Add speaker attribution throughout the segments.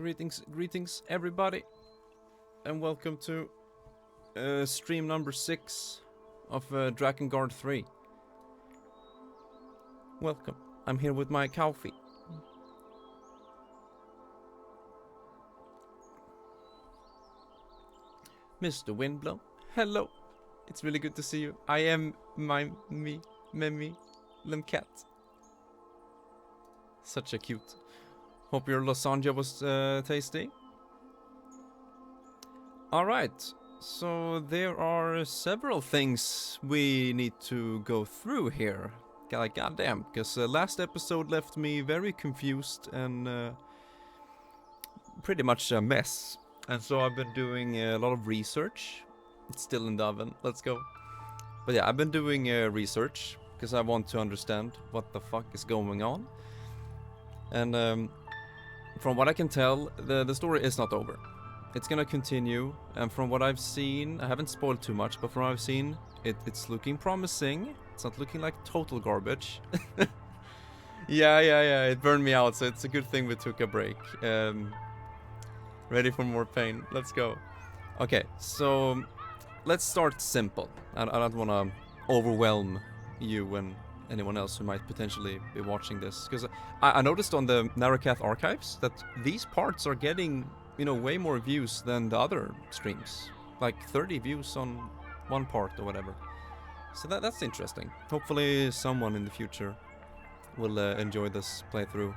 Speaker 1: greetings, everybody, and welcome to stream number 6 of Drakengard 3. Welcome. I'm here with my coffee. Mr. Windblow, hello. It's really good to see you. I am me, cat. Such a cute. Hope your lasagna was tasty. Alright, so there are several things we need to go through here. Like, goddamn, because last episode left me very confused and pretty much a mess. And so I've been doing a lot of research. It's still in the oven, let's go. But yeah, I've been doing research because I want to understand what the fuck is going on. And from what I can tell, the story is not over. It's gonna continue, and from what I've seen, I haven't spoiled too much, but from what I've seen, it's looking promising. It's not looking like total garbage. Yeah, it burned me out, so it's a good thing we took a break. Ready for more pain, let's go. Okay, so let's start simple. I don't wanna overwhelm you and anyone else who might potentially be watching this, because I noticed on the Narracath archives that these parts are getting, you know, way more views than the other streams, like 30 views on one part or whatever. So that's interesting. Hopefully someone in the future will enjoy this playthrough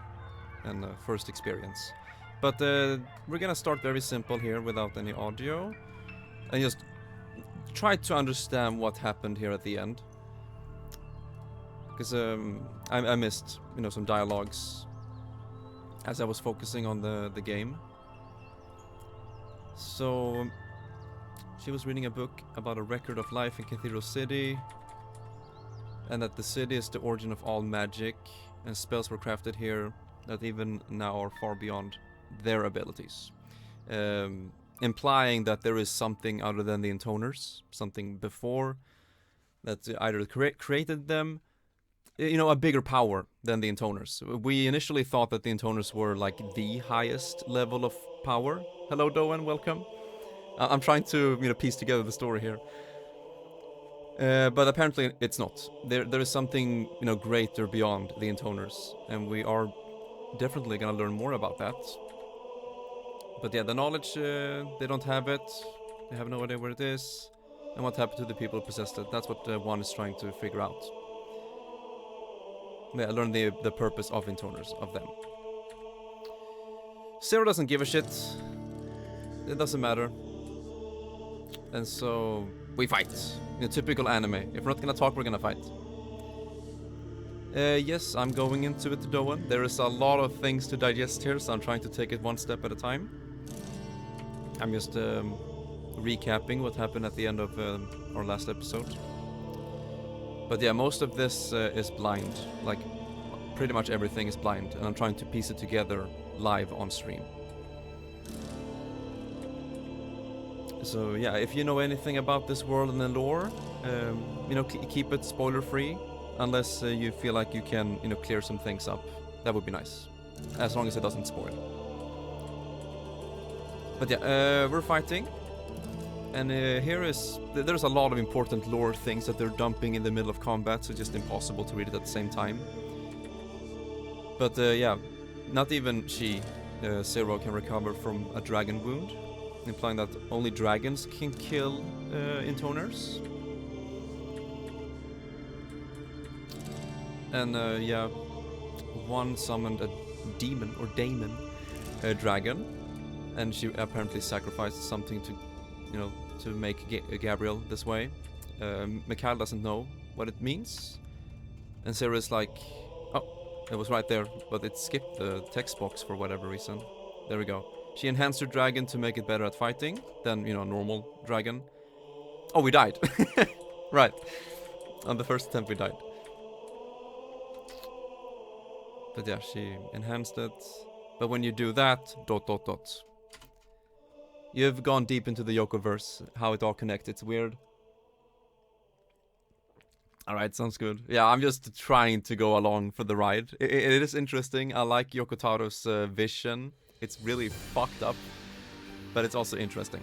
Speaker 1: and first experience. But we're gonna start very simple here without any audio and just try to understand what happened here at the end. Because I missed, you know, some dialogues as I was focusing on the game. So she was reading a book about a record of life in Cathedral City, and that the city is the origin of all magic, and spells were crafted here that even now are far beyond their abilities. Implying that there is something other than the intoners, something before that either created them, you know, a bigger power than the intoners. We initially thought that the intoners were like the highest level of power. Hello, Doan, welcome. I'm trying to, you know, piece together the story here. But apparently it's not. There is something, you know, greater beyond the intoners, and we are definitely gonna learn more about that. But yeah, the knowledge, they don't have it. They have no idea where it is. And what happened to the people who possessed it. That's what one is trying to figure out. Yeah, I learned the purpose of intoners, of them. Zero doesn't give a shit. It doesn't matter. And so we fight. In a typical anime. If we're not gonna talk, we're gonna fight. Yes, I'm going into it, Doan. There is a lot of things to digest here, so I'm trying to take it one step at a time. I'm just recapping what happened at the end of our last episode. But yeah, most of this is blind. Like, pretty much everything is blind, and I'm trying to piece it together live on stream. So yeah, if you know anything about this world and the lore, you know, keep it spoiler-free, unless you feel like you can, you know, clear some things up. That would be nice, as long as it doesn't spoil. But yeah, we're fighting. And there's a lot of important lore things that they're dumping in the middle of combat, so it's just impossible to read it at the same time. But yeah, not even Zero can recover from a dragon wound, implying that only dragons can kill intoners. And yeah, one summoned a demon or daemon dragon, and she apparently sacrificed something to, you know, to make Gabriel this way. Mikhail doesn't know what it means, and Sarah's like, oh, it was right there, but it skipped the text box for whatever reason. There we go. She enhanced her dragon to make it better at fighting than, you know, normal dragon. Oh, we died. Right. On the first attempt we died. But yeah, she enhanced it. But when you do that, ... You've gone deep into the Yokoverse, how it all connects. It's weird. Alright, sounds good. Yeah, I'm just trying to go along for the ride. It is interesting. I like Yoko Taro's vision It's really fucked up, but it's also interesting.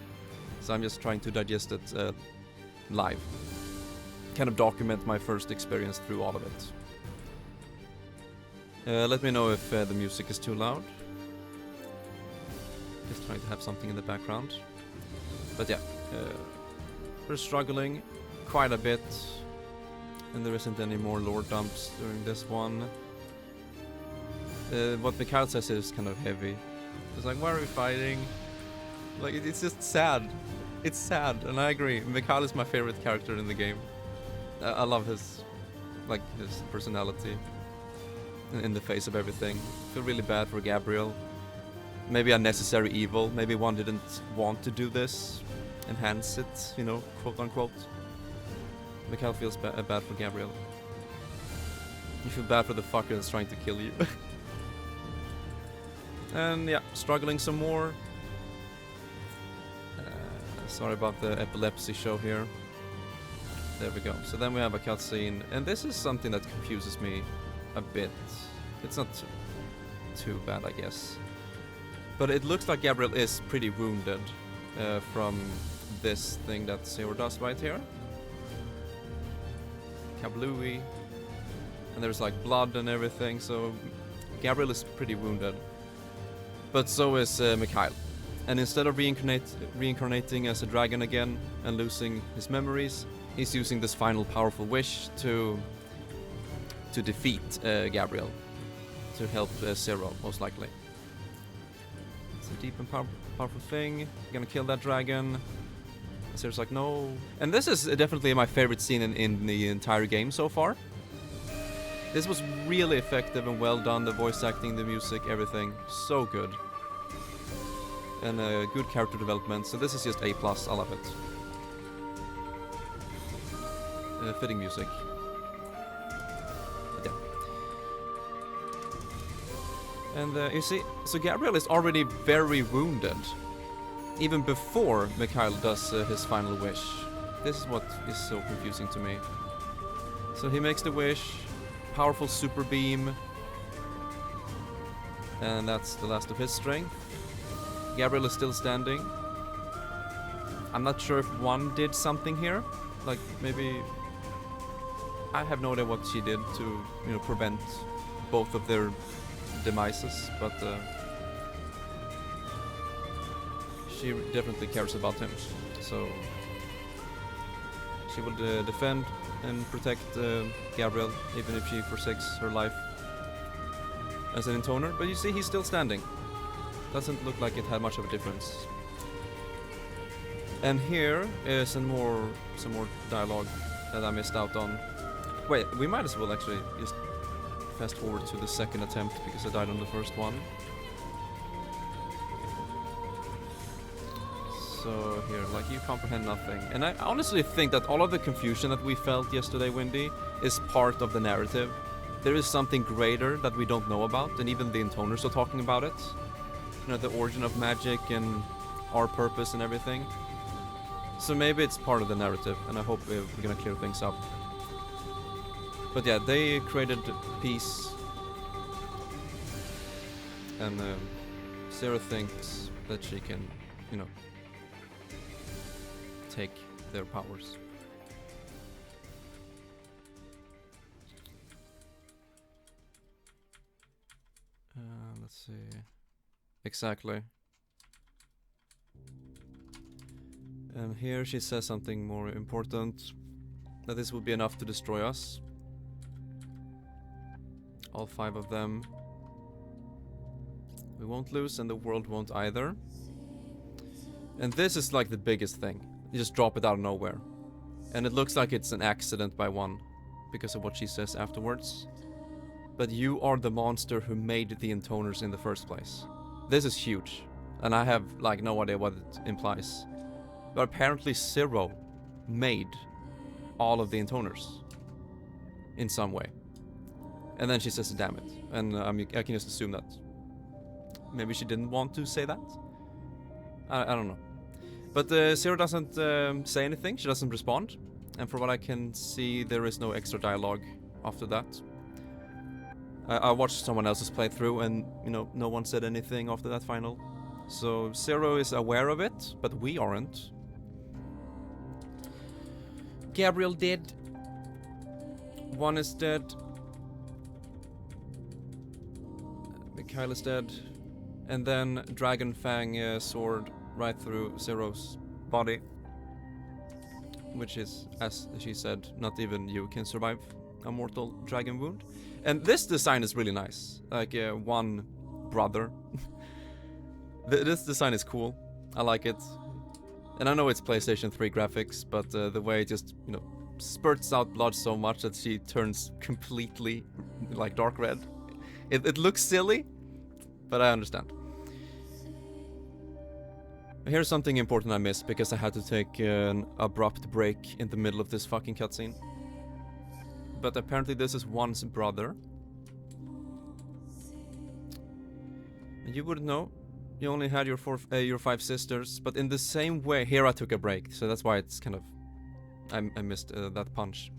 Speaker 1: So I'm just trying to digest it live. Kind of document my first experience through all of it. Let me know if the music is too loud. Just trying to have something in the background. But yeah, we're struggling quite a bit. And there isn't any more lore dumps during this one. What Mikhail says is kind of heavy. It's like, why are we fighting? Like, it's just sad. It's sad, and I agree. Mikhail is my favorite character in the game. I love his personality in the face of everything. I feel really bad for Gabriel. Maybe unnecessary evil. Maybe one didn't want to do this. Enhance it, you know, quote unquote. Mikhail feels bad for Gabriel. You feel bad for the fucker that's trying to kill you. And yeah, struggling some more. Sorry about the epilepsy show here. There we go. So then we have a cutscene, and this is something that confuses me a bit. It's not too bad, I guess. But it looks like Gabriel is pretty wounded from this thing that Zero does right here. Kablooey. And there's like blood and everything, so Gabriel is pretty wounded. But so is Mikhail. And instead of reincarnating as a dragon again and losing his memories, he's using this final powerful wish to defeat Gabriel, to help Zero, most likely. It's a deep and powerful thing. You're gonna kill that dragon. Zero's like, no. And this is definitely my favorite scene in the entire game so far. This was really effective and well done. The voice acting, the music, everything. So good. And good character development. So this is just A+. I love it. Fitting music. But yeah. And you see, so Gabriel is already very wounded. Even before Mikhail does his final wish. This is what is so confusing to me. So he makes the wish. Powerful super beam. And that's the last of his strength. Gabriel is still standing. I'm not sure if one did something here. Like, maybe... I have no idea what she did to, you know, prevent both of their demises, but... she definitely cares about him, so... she will defend and protect Gabriel, even if she forsakes her life as an intoner. But you see, he's still standing. Doesn't look like it had much of a difference. And here is some more dialogue that I missed out on. Wait, we might as well actually just fast forward to the second attempt because I died on the first one. So here, like, you comprehend nothing. And I honestly think that all of the confusion that we felt yesterday, Windy, is part of the narrative. There is something greater that we don't know about, and even the intoners are talking about it. You know, the origin of magic and our purpose and everything. So maybe it's part of the narrative, and I hope we're gonna clear things up. But yeah, they created peace. And Zero thinks that she can, you know, take their powers. Let's see. Exactly. And here she says something more important. That this will be enough to destroy us. All 5 of them. We won't lose and the world won't either. And this is like the biggest thing. You just drop it out of nowhere. And it looks like it's an accident by one, because of what she says afterwards. But you are the monster who made the intoners in the first place. This is huge. And I have like no idea what it implies. But apparently Zero made all of the intoners. In some way. And then she says, damn it. And I can just assume that. Maybe she didn't want to say that? I don't know. But Zero doesn't say anything, she doesn't respond. And from what I can see, there is no extra dialogue after that. I watched someone else's playthrough, and you know, no one said anything after that final. So Zero is aware of it, but we aren't. Gabriel dead. One is dead. Mikhail is dead. And then Dragon Fang sword right through Zero's body. Which is, as she said, not even you can survive a mortal dragon wound. And this design is really nice. Like one brother. This design is cool. I like it. And I know it's PlayStation 3 graphics, but the way it just, you know, spurts out blood so much that she turns completely like dark red. It looks silly, but I understand. Here's something important I missed because I had to take an abrupt break in the middle of this fucking cutscene. But apparently this is one's brother. And you wouldn't know. You only had your 5 sisters, but in the same way, here I took a break, so that's why it's kind of, I missed that punch.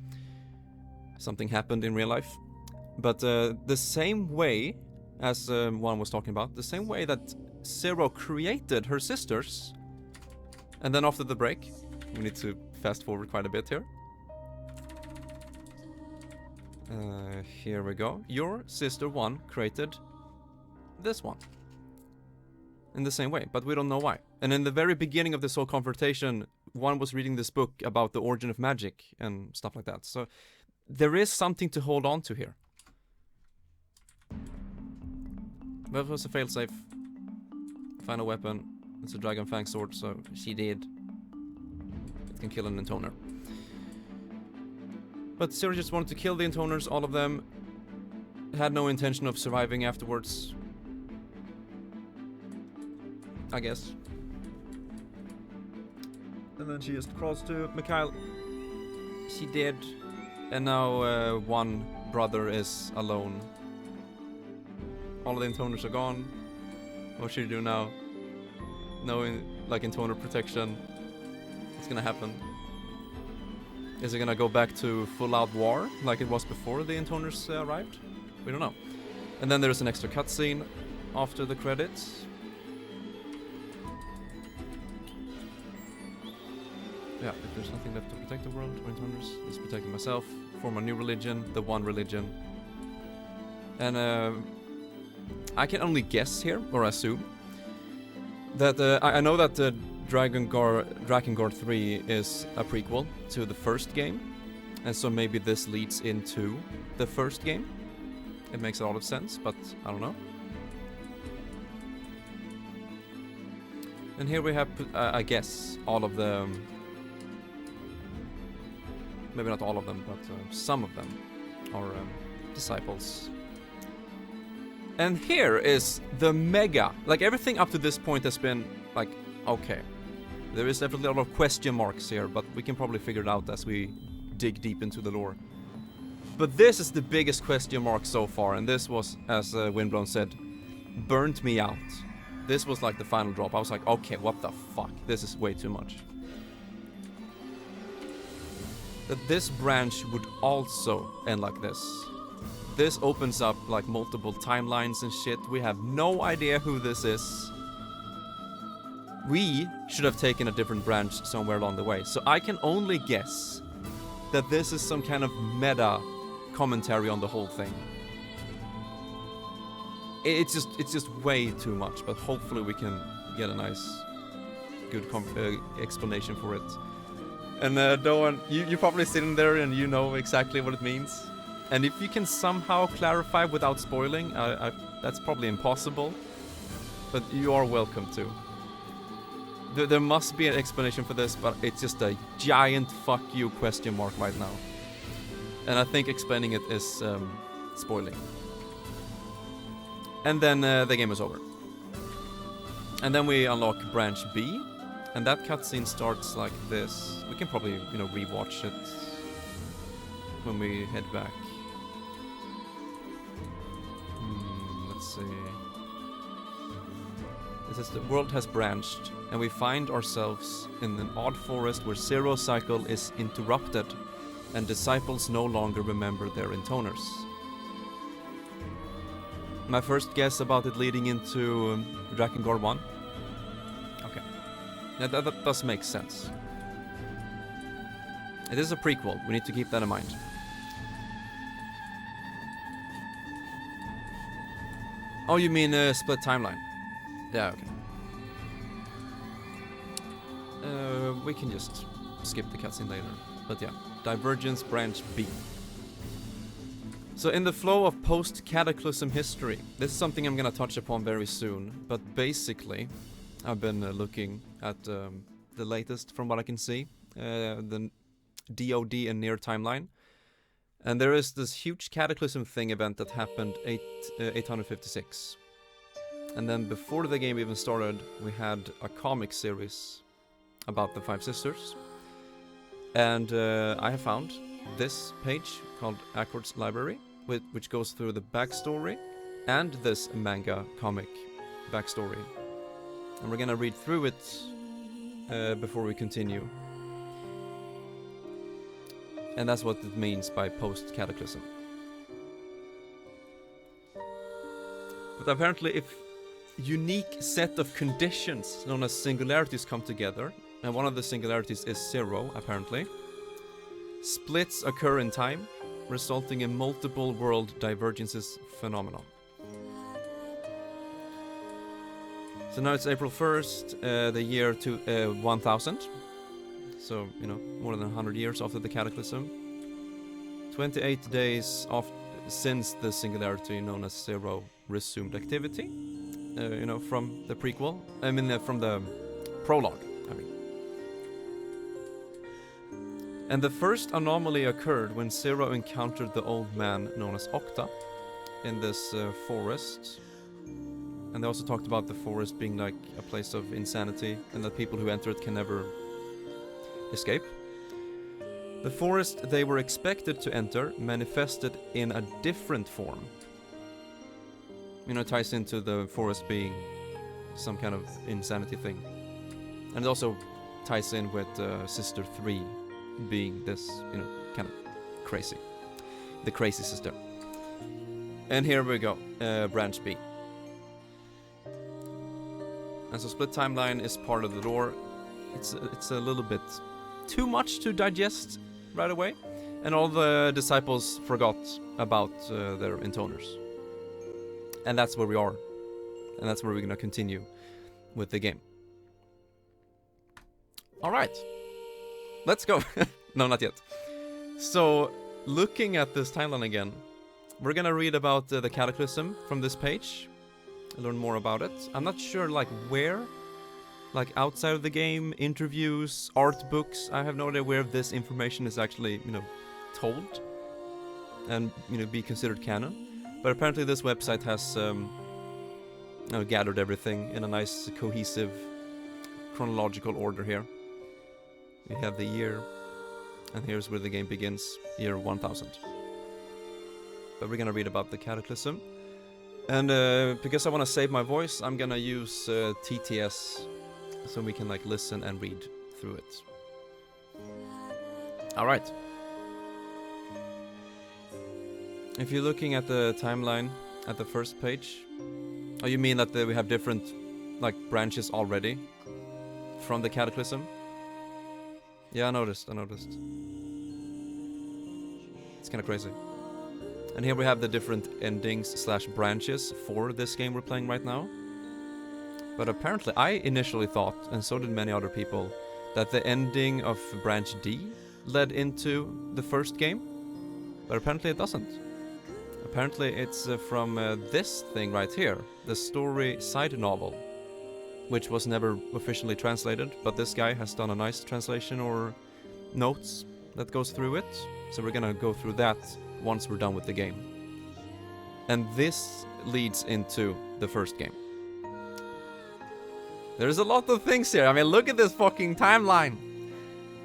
Speaker 1: Something happened in real life. But the same way as one was talking about, the same way that Zero created her sisters, and then after the break, we need to fast forward quite a bit here. Here we go. Your sister 1 created this one. In the same way, but we don't know why. And in the very beginning of this whole confrontation, one was reading this book about the origin of magic and stuff like that. So there is something to hold on to here. That was a failsafe. Final weapon. It's a Dragon Fang sword, so she did. It can kill an intoner. But Zero just wanted to kill the intoners, all of them. Had no intention of surviving afterwards. I guess. And then she just crawls to Mikhail. She did. And now one brother is alone. All of the intoners are gone. What should you do now? No, like intoner protection. What's gonna happen? Is it gonna go back to full-out war like it was before the intoners arrived? We don't know. And then there's an extra cutscene after the credits. Yeah, if there's nothing left to protect the world or intoners, it's protecting myself, form a new religion, the one religion. And I can only guess here, or assume, that I know that Drakengard 3 is a prequel to the first game, and so maybe this leads into the first game. It makes a lot of sense, but I don't know. And here we have, I guess, all of the... maybe not all of them, but some of them are disciples. And here is the mega... like, everything up to this point has been, like, okay. There is definitely a lot of question marks here, but we can probably figure it out as we dig deep into the lore. But this is the biggest question mark so far, and this was, as Windblown said, burnt me out. This was like the final drop. I was like, okay, what the fuck? This is way too much. That this branch would also end like this. This opens up like multiple timelines and shit. We have no idea who this is. We should have taken a different branch somewhere along the way. So I can only guess that this is some kind of meta commentary on the whole thing. It's just way too much, but hopefully we can get a nice, good explanation for it. And Doan, you're probably sitting there and you know exactly what it means. And if you can somehow clarify without spoiling, that's probably impossible. But you are welcome to. There must be an explanation for this, but it's just a giant fuck you question mark right now. And I think explaining it is spoiling. And then the game is over. And then we unlock branch B. And that cutscene starts like this. We can probably, you know, rewatch it when we head back. Let's see. It says the world has branched, and we find ourselves in an odd forest where Zero's cycle is interrupted, and disciples no longer remember their intoners. My first guess about it leading into Drakengard 1. Okay. Yeah, that does make sense. It is a prequel, we need to keep that in mind. Oh, you mean split timeline? Yeah, okay. We can just skip the cutscene later. But yeah, Divergence Branch B. So in the flow of post-Cataclysm history, this is something I'm gonna touch upon very soon, but basically, I've been looking at the latest from what I can see, the DoD and Nier timeline, and there is this huge Cataclysm thing event that happened 856. And then before the game even started, we had a comic series about the Five Sisters, and I have found this page called Accord's Library, which goes through the backstory and this manga comic backstory. And we're gonna read through it before we continue. And that's what it means by post-cataclysm. But apparently if unique set of conditions known as singularities come together, and one of the singularities is 0 apparently, splits occur in time, resulting in multiple world divergences phenomenon. So now it's April 1st, the year 1000. So, you know, more than 100 years after the cataclysm. 28 days since the singularity known as 0 resumed activity. You know, from the prequel. I mean, from the prologue, I mean. And the first anomaly occurred when 0 encountered the old man known as Octa in this forest. And they also talked about the forest being like a place of insanity and that people who enter it can never escape. The forest they were expected to enter manifested in a different form. You know, it ties into the forest being some kind of insanity thing. And it also ties in with Sister 3 being this, you know, kind of crazy. The crazy sister. And here we go, Branch B. And so split timeline is part of the lore. It's a little bit too much to digest right away. And all the disciples forgot about their intoners. And that's where we are. And that's where we're gonna continue with the game. Alright. Let's go. No, not yet. So, looking at this timeline again, we're gonna read about the Cataclysm from this page. Learn more about it. I'm not sure, like, where. Like, outside of the game, interviews, art books. I have no idea where this information is actually, you know, told. And, you know, be considered canon. But apparently this website has you know, gathered everything in a nice, cohesive, chronological order here. We have the year, and here's where the game begins, year 1000. But we're gonna read about the Cataclysm. And because I want to save my voice, I'm gonna use TTS, so we can like listen and read through it. Alright. If you're looking at the timeline at the first page, oh, you mean that we have different like branches already from the Cataclysm? Yeah, I noticed. It's kind of crazy. And here we have the different endings / branches for this game we're playing right now. But apparently I initially thought, and so did many other people, that the ending of Branch D led into the first game. But apparently it doesn't. Apparently it's from this thing right here, the story side novel, which was never officially translated, but this guy has done a nice translation or notes that goes through it. So we're gonna go through that once we're done with the game. And this leads into the first game. There's a lot of things here. I mean, look at this fucking timeline.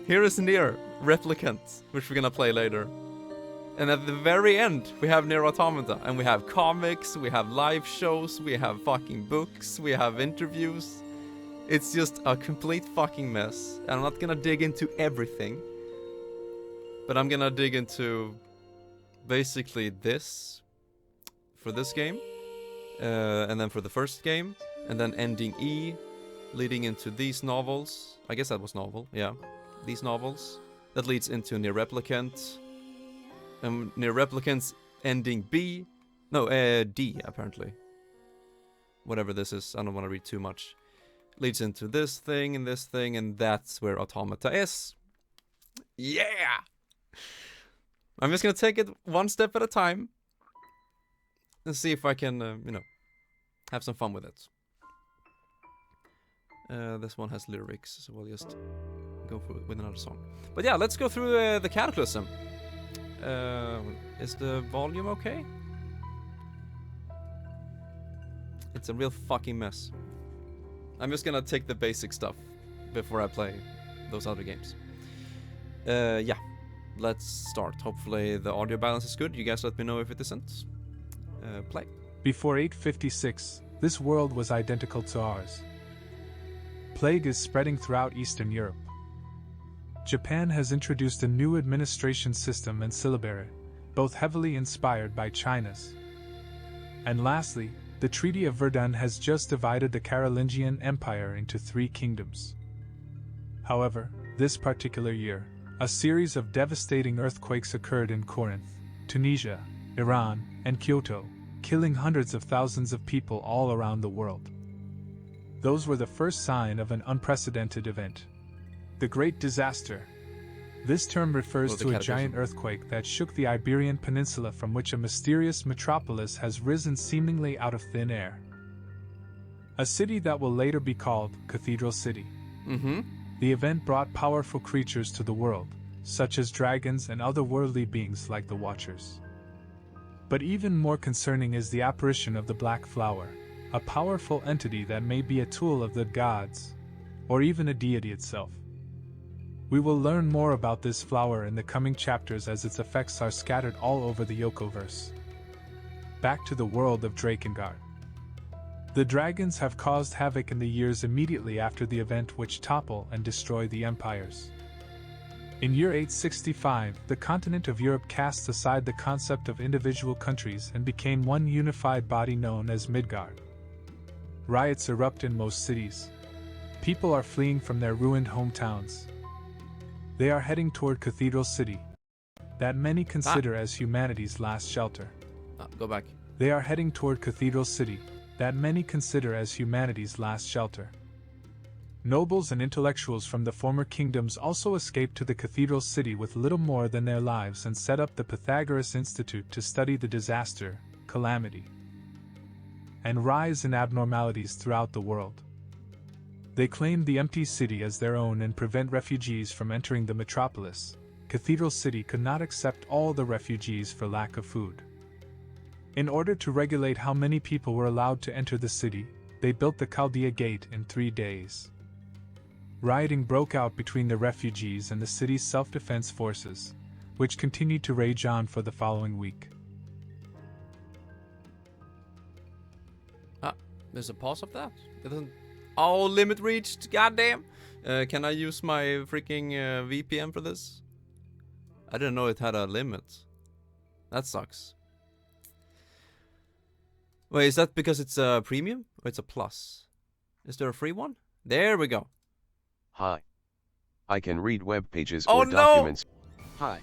Speaker 1: Here is Nier Replicant, which we're gonna play later. And at the very end, we have Nier Automata. And we have comics, we have live shows, we have fucking books, we have interviews. It's just a complete fucking mess. And I'm not gonna dig into everything. But I'm gonna dig into basically this for this game. and then for the first game, and then ending E, leading into these novels. I guess that was novel, yeah. These novels. That leads into Nier Replicant. Nier Replicant's ending B. No, D, apparently. Whatever this is, I don't want to read too much. Leads into this thing, and that's where Automata is. Yeah! I'm just gonna take it one step at a time. And see if I can, have some fun with it. This one has lyrics, so we'll just go with another song. But yeah, let's go through the Cataclysm. Is the volume okay? It's a real fucking mess. I'm just gonna take the basic stuff before I play those other games. Yeah, let's start. Hopefully the audio balance is good. You guys let me know if it isn't. Play.
Speaker 2: Before 856, this world was identical to ours. Plague is spreading throughout Eastern Europe. Japan has introduced a new administration system and syllabary, both heavily inspired by China's. And lastly, the Treaty of Verdun has just divided the Carolingian Empire into 3 kingdoms. However, this particular year, a series of devastating earthquakes occurred in Corinth, Tunisia, Iran, and Kyoto, killing hundreds of thousands of people all around the world. Those were the first sign of an unprecedented event. The Great Disaster. This term refers to a giant earthquake that shook the Iberian Peninsula, from which a mysterious metropolis has risen seemingly out of thin air. A city that will later be called Cathedral City. The event brought powerful creatures to the world, such as dragons and otherworldly beings like the Watchers. But even more concerning is the apparition of the Black Flower, a powerful entity that may be a tool of the gods, or even a deity itself. We will learn more about this flower in the coming chapters as its effects are scattered all over the Yokoverse. Back to the world of Drakengard. The dragons have caused havoc in the years immediately after the event, which topple and destroy the empires. In year 865, the continent of Europe cast aside the concept of individual countries and became one unified body known as Midgard. Riots erupt in most cities. People are fleeing from their ruined hometowns. They are heading toward Cathedral City, that many consider as humanity's last shelter.
Speaker 1: Go back.
Speaker 2: They are heading toward Cathedral City, that many consider as humanity's last shelter. Nobles and intellectuals from the former kingdoms also escaped to the Cathedral City with little more than their lives and set up the Pythagoras Institute to study the disaster, calamity, and rise in abnormalities throughout the world. They claimed the empty city as their own and prevent refugees from entering the metropolis. Cathedral City could not accept all the refugees for lack of food. In order to regulate how many people were allowed to enter the city, they built the Chaldea Gate in 3 days. Rioting broke out between the refugees and the city's self-defense forces, which continued to rage on for the following week.
Speaker 1: There's a pause of that? It doesn't... Oh, limit reached, goddamn! Can I use my freaking VPN for this? I didn't know it had a limit. That sucks. Wait, is that because it's a premium? Or it's a plus? Is there a free one? There we go.
Speaker 3: Hi. I can read web pages
Speaker 1: or
Speaker 3: documents.
Speaker 4: Hi.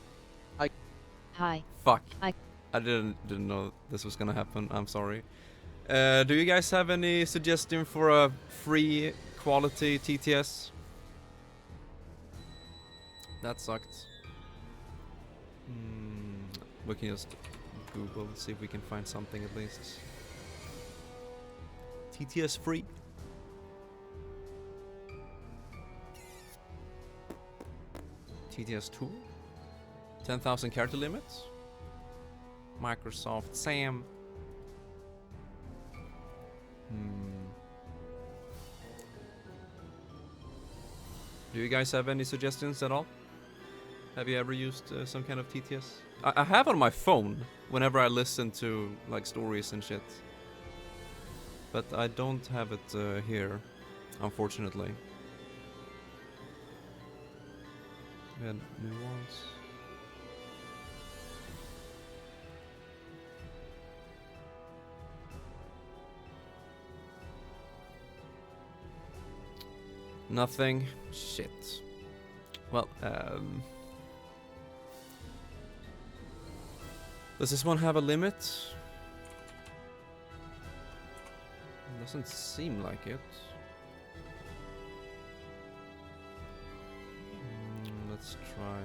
Speaker 5: Hi.
Speaker 1: Fuck.
Speaker 5: I
Speaker 1: didn't know this was gonna happen. I'm sorry. Do you guys have any suggestion for a free quality TTS? That sucked. We can just Google, see if we can find something at least. TTS free. TTS tool. 10,000 character limits. Microsoft Sam. Do you guys have any suggestions at all? Have you ever used some kind of TTS? I have on my phone whenever I listen to like stories and shit. But I don't have it here, unfortunately. We had new ones. Nothing. Shit. Well, does this one have a limit? Doesn't seem like it. Let's try.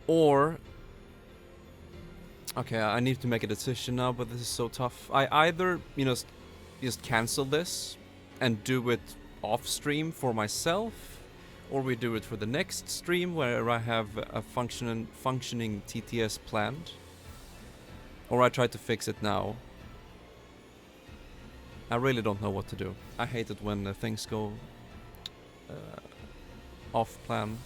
Speaker 1: Or, okay, I need to make a decision now, but this is so tough. I either, you know, just cancel this and do it off stream for myself, or we do it for the next stream where I have a functioning TTS planned, or I try to fix it now. I really don't know what to do. I hate it when things go off plan.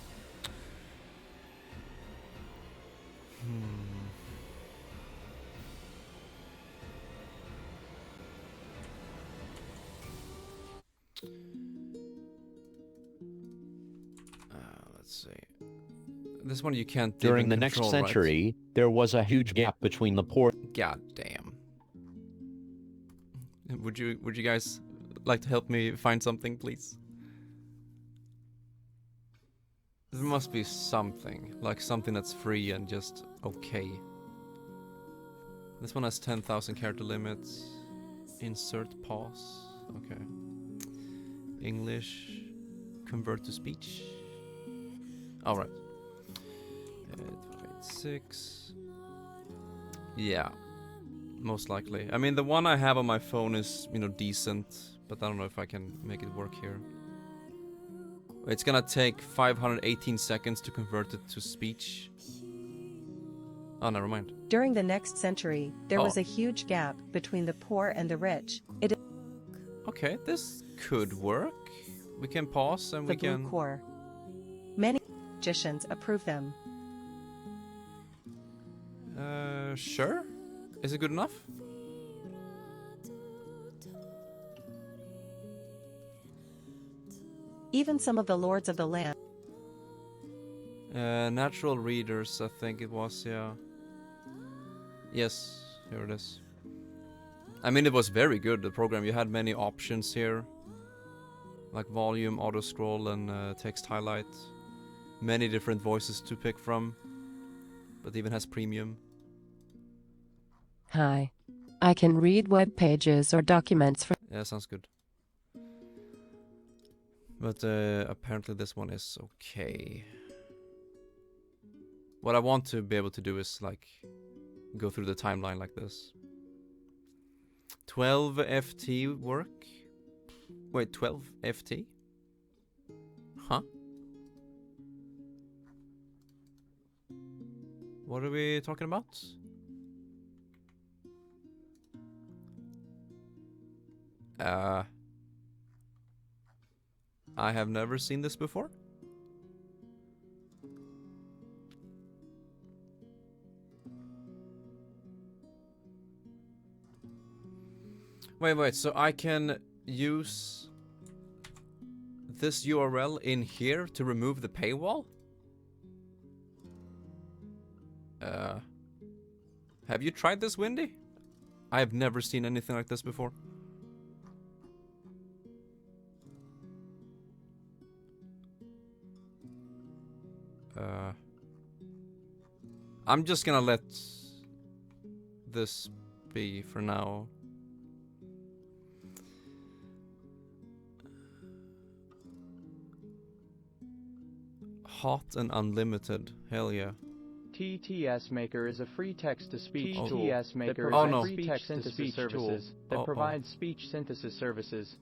Speaker 1: Let's see. This one you can't
Speaker 4: During
Speaker 1: even
Speaker 4: the next
Speaker 1: control,
Speaker 4: century,
Speaker 1: right?
Speaker 4: there was a huge gap between the poor.
Speaker 1: God damn. Would you guys like to help me find something, please? There must be something, like something that's free and just okay. This one has 10,000 character limits. Insert pause. Okay. English. Convert to speech. Alright. 856. Yeah. Most likely. I mean, the one I have on my phone is, you know, decent, but I don't know if I can make it work here. It's gonna take 518 seconds to convert it to speech. Oh, never mind.
Speaker 6: During the next century, there was a huge gap between the poor and the rich. It is
Speaker 1: Okay, this could work. We can pause and
Speaker 6: the
Speaker 1: we
Speaker 6: blue
Speaker 1: can...
Speaker 6: core. Many magicians approve them.
Speaker 1: Sure. Is it good enough?
Speaker 6: Even some of the lords of the land.
Speaker 1: Natural readers, I think it was, yeah. Yes, here it is. I mean, it was very good, the program. You had many options here. Like volume, auto scroll, and text highlight. Many different voices to pick from. But even has premium.
Speaker 7: Hi. I can read web pages or documents from...
Speaker 1: Yeah, sounds good. But apparently this one is okay. What I want to be able to do is like go through the timeline like this. 12 FT work? Wait, 12 FT? Huh? What are we talking about? I have never seen this before. Wait, so I can use this URL in here to remove the paywall? Have you tried this, Windy? I have never seen anything like this before. I'm just gonna let this be for now. Hot and unlimited, hell yeah.
Speaker 8: TTS Maker is a free text-to-speech tool
Speaker 1: TTS
Speaker 8: Maker
Speaker 1: that provides
Speaker 8: free text-to-speech services that provides speech synthesis services.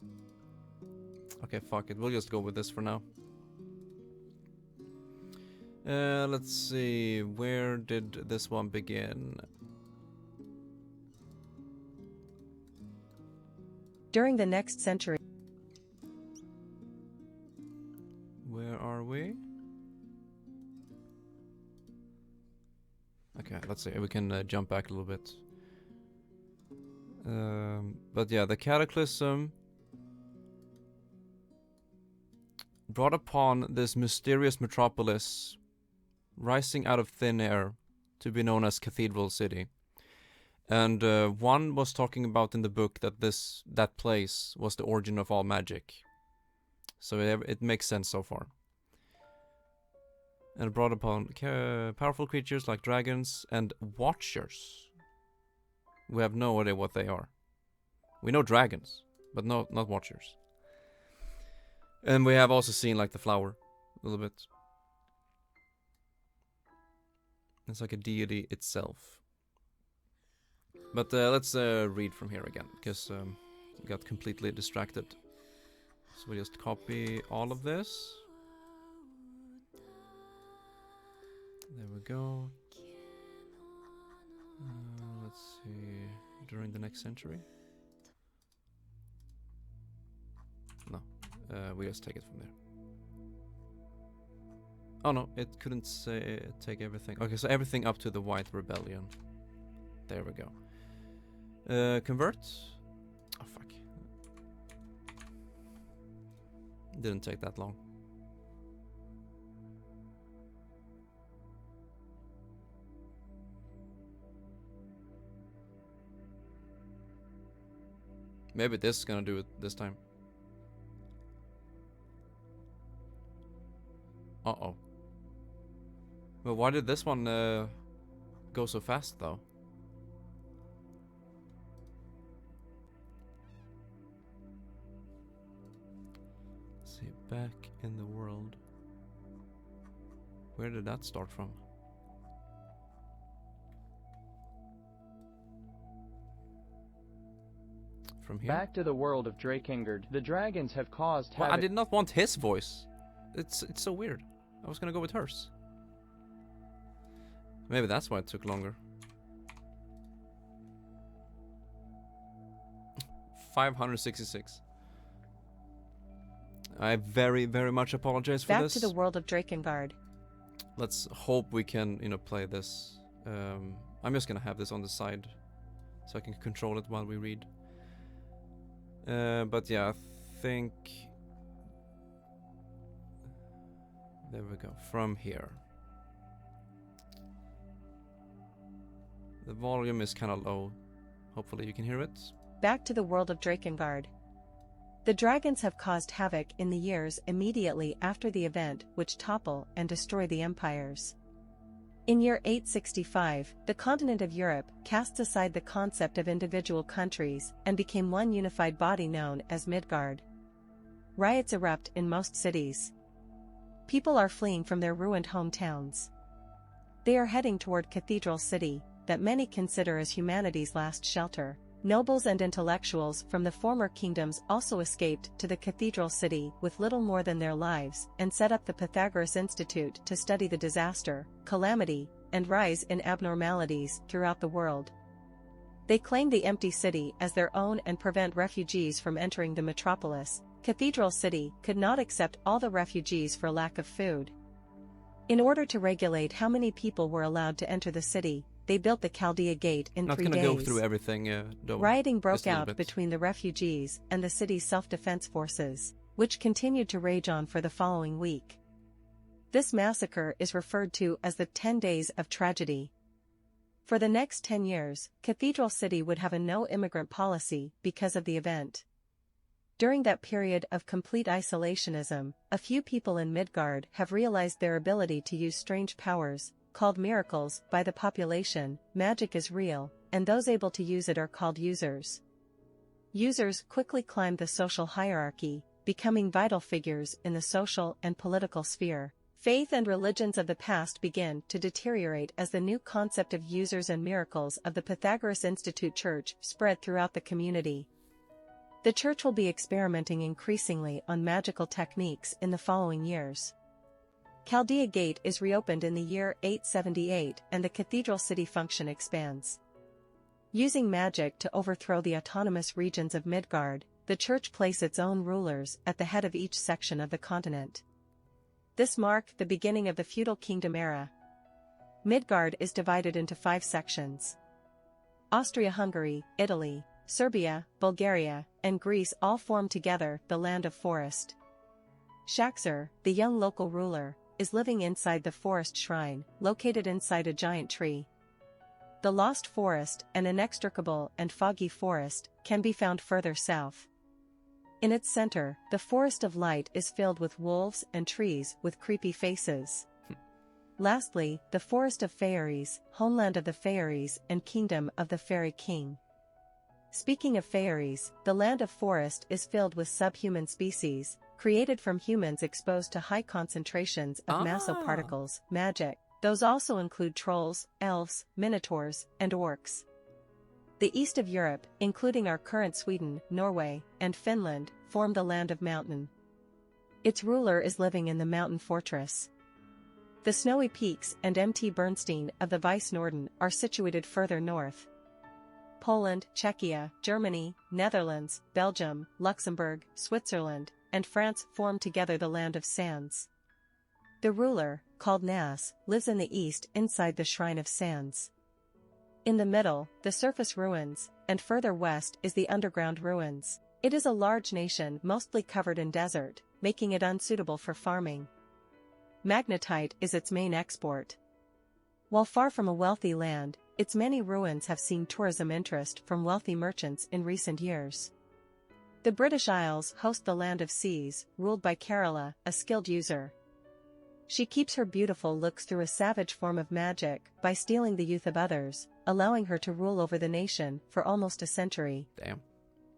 Speaker 1: Okay, fuck it. We'll just go with this for now. Let's see. Where did this one begin?
Speaker 6: During the next century.
Speaker 1: Where are we? Okay, let's see. We can jump back a little bit. But yeah, the cataclysm brought upon this mysterious metropolis rising out of thin air to be known as Cathedral City. And one was talking about in the book that that place was the origin of all magic. So it makes sense so far. And brought upon powerful creatures like dragons and watchers. We have no idea what they are. We know dragons, but not watchers. And we have also seen like the flower a little bit. It's like a deity itself. But let's read from here again, because we got completely distracted. So we just copy all of this. There we go. Let's see. During the next century? No. We just take it from there. Oh no, it couldn't say take everything. Okay, so everything up to the White Rebellion. There we go. Convert. Oh fuck. Didn't take that long. Maybe this is gonna do it this time. Uh-oh. Well, why did this one go so fast though? Let's see, back in the world. Where did that start from? From here?
Speaker 8: Back to the world of Drakengard. The dragons have caused
Speaker 1: Well,
Speaker 8: havoc.
Speaker 1: I did not want his voice. It's so weird. I was gonna go with hers. Maybe that's why it took longer. 566. I very, very much apologize for this.
Speaker 6: Back to the world of Drakengard.
Speaker 1: Let's hope we can, play this. I'm just gonna have this on the side so I can control it while we read. But yeah, I think... There we go, from here. The volume is kind of low. Hopefully you can hear it.
Speaker 6: Back to the world of Drakengard. The dragons have caused havoc in the years immediately after the event which topple and destroy the empires. In year 865, the continent of Europe casts aside the concept of individual countries and became one unified body known as Midgard. Riots erupt in most cities. People are fleeing from their ruined hometowns. They are heading toward Cathedral City, that many consider as humanity's last shelter. Nobles and intellectuals from the former kingdoms also escaped to the Cathedral City with little more than their lives and set up the Pythagoras Institute to study the disaster, calamity, and rise in abnormalities throughout the world. They claim the empty city as their own and prevent refugees from entering the metropolis. Cathedral City could not accept all the refugees for lack of food. In order to regulate how many people were allowed to enter the city, they built the Chaldea Gate in 3 days.
Speaker 1: Not gonna go through everything, don't.
Speaker 6: Rioting broke out between the refugees and the city's self-defense forces, which continued to rage on for the following week. This massacre is referred to as the 10 Days of Tragedy. For the next 10 years, Cathedral City would have a no-immigrant policy because of the event. During that period of complete isolationism, a few people in Midgard have realized their ability to use strange powers, called miracles by the population. Magic is real, and those able to use it are called users. Users quickly climb the social hierarchy, becoming vital figures in the social and political sphere. Faith and religions of the past begin to deteriorate as the new concept of users and miracles of the Pythagoras Institute Church spread throughout the community. The church will be experimenting increasingly on magical techniques in the following years. Chaldea Gate is reopened in the year 878 and the Cathedral City function expands. Using magic to overthrow the autonomous regions of Midgard, the church place its own rulers at the head of each section of the continent. This marked the beginning of the feudal kingdom era. Midgard is divided into 5 sections. Austria-Hungary, Italy, Serbia, Bulgaria, and Greece all form together the Land of Forest. Shaxer, the young local ruler, is living inside the forest shrine, located inside a giant tree. The Lost Forest, an inextricable and foggy forest, can be found further south. In its center, the Forest of Light is filled with wolves and trees with creepy faces. Lastly, the Forest of Fairies, homeland of the fairies and kingdom of the Fairy King. Speaking of fairies, the land of forest is filled with subhuman species, created from humans exposed to high concentrations of particles, magic. Those also include trolls, elves, minotaurs, and orcs. The east of Europe, including our current Sweden, Norway, and Finland, form the land of mountain. Its ruler is living in the mountain fortress. The snowy peaks and Mt. Bernstein of the Weiss Norden are situated further north. Poland, Czechia, Germany, Netherlands, Belgium, Luxembourg, Switzerland, and France form together the land of sands. The ruler, called Nas, lives in the east inside the Shrine of Sands. In the middle, the surface ruins, and further west is the underground ruins. It is a large nation mostly covered in desert, making it unsuitable for farming. Magnetite is its main export. While far from a wealthy land, its many ruins have seen tourism interest from wealthy merchants in recent years. The British Isles host the Land of Seas, ruled by Kerala, a skilled user. She keeps her beautiful looks through a savage form of magic by stealing the youth of others, allowing her to rule over the nation for almost a century.
Speaker 1: Damn.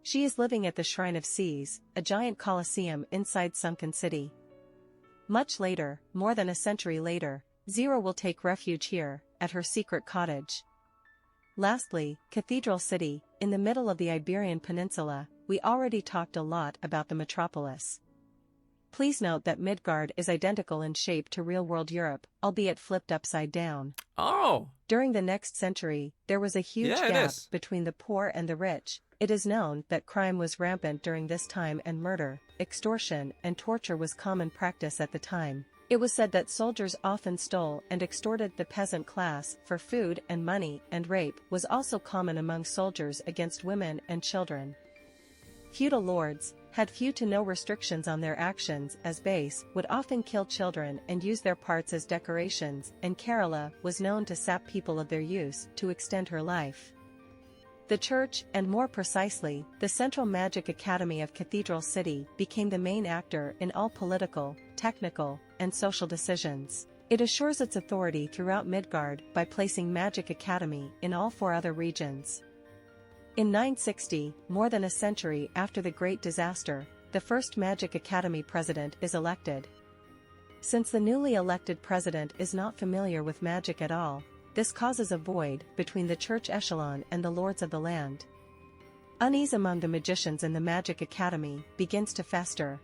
Speaker 6: She is living at the Shrine of Seas, a giant colosseum inside Sunken City. Much later, more than a century later, Zero will take refuge here, at her secret cottage. Lastly, Cathedral City, in the middle of the Iberian Peninsula. We already talked a lot about the metropolis. Please note that Midgard is identical in shape to real-world Europe, albeit flipped upside down.
Speaker 1: Oh!
Speaker 6: During the next century, there was a huge gap between the poor and the rich. It is known that crime was rampant during this time and murder, extortion, and torture was common practice at the time. It was said that soldiers often stole and extorted the peasant class for food and money, and rape was also common among soldiers against women and children. Feudal lords had few to no restrictions on their actions, as base would often kill children and use their parts as decorations, and Kerala was known to sap people of their use to extend her life. The church, and more precisely, the Central Magic Academy of Cathedral City, became the main actor in all political, technical, and social decisions. It assures its authority throughout Midgard by placing Magic Academy in all 4 other regions. In 960, more than a century after the Great Disaster, the first Magic Academy president is elected. Since the newly elected president is not familiar with magic at all, this causes a void between the church echelon and the lords of the land. Unease among the magicians in the Magic Academy begins to fester.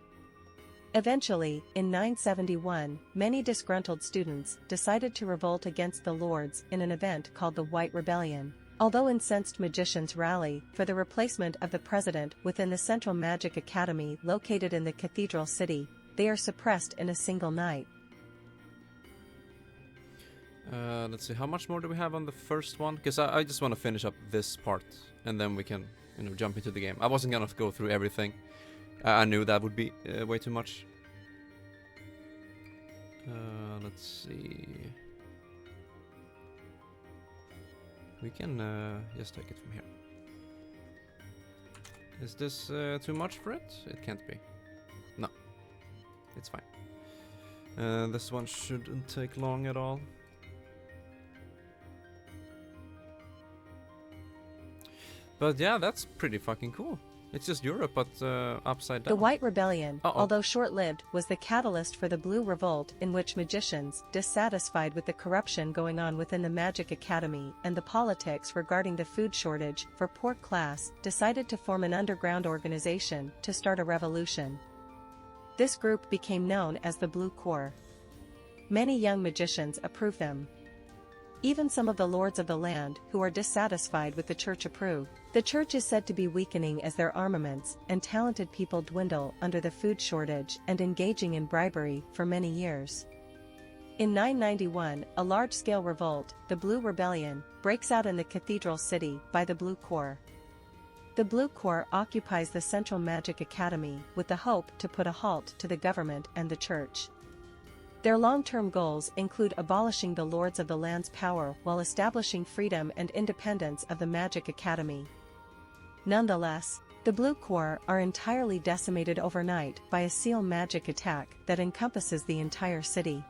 Speaker 6: Eventually, in 971, many disgruntled students decided to revolt against the lords in an event called the White Rebellion. Although incensed magicians rally for the replacement of the president within the Central Magic Academy located in the Cathedral City, they are suppressed in a single night.
Speaker 1: Let's see, how much more do we have on the first one? Because I just want to finish up this part, and then we can, jump into the game. I wasn't gonna go through everything. I knew that would be way too much. Let's see. We can just take it from here. Is this too much for it? It can't be. No. It's fine. This one shouldn't take long at all. But yeah, that's pretty fucking cool. It's just Europe, but upside down.
Speaker 6: The White Rebellion, although short-lived, was the catalyst for the Blue Revolt, in which magicians, dissatisfied with the corruption going on within the Magic Academy and the politics regarding the food shortage for poor class, decided to form an underground organization to start a revolution. This group became known as the Blue Corps. Many young magicians approve them. Even some of the lords of the land who are dissatisfied with the church approve. The church is said to be weakening as their armaments and talented people dwindle under the food shortage and engaging in bribery for many years. In 991, a large-scale revolt, the Blue Rebellion, breaks out in the Cathedral City by the Blue Corps. The Blue Corps occupies the Central Magic Academy with the hope to put a halt to the government and the church. Their long-term goals include abolishing the Lords of the Land's power while establishing freedom and independence of the Magic Academy. Nonetheless, the Blue Corps are entirely decimated overnight by a seal magic attack that encompasses the entire city.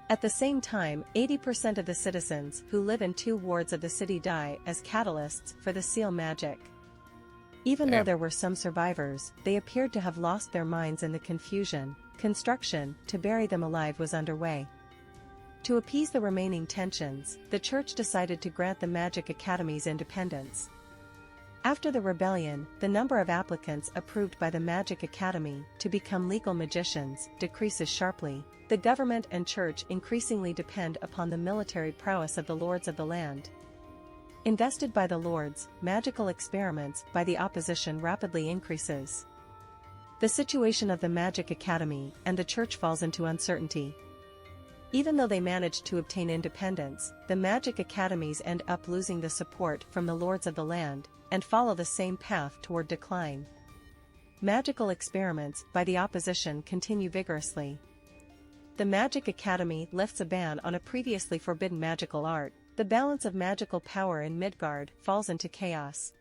Speaker 6: At the same time, 80% of the citizens who live in 2 wards of the city die as catalysts for the seal magic. Even though there were some survivors, they appeared to have lost their minds in the confusion. Construction to bury them alive was underway. To appease the remaining tensions, the church decided to grant the Magic Academy's independence. After the rebellion, the number of applicants approved by the Magic Academy to become legal magicians decreases sharply. The government and church increasingly depend upon the military prowess of the Lords of the Land. Invested by the Lords, magical experiments by the opposition rapidly increases. The situation of the Magic Academy and the church falls into uncertainty. Even though they managed to obtain independence, the Magic Academies end up losing the support from the Lords of the Land, and follow the same path toward decline. Magical experiments by the opposition continue vigorously. The Magic Academy lifts a ban on a previously forbidden magical art. The balance of magical power in Midgard falls into chaos.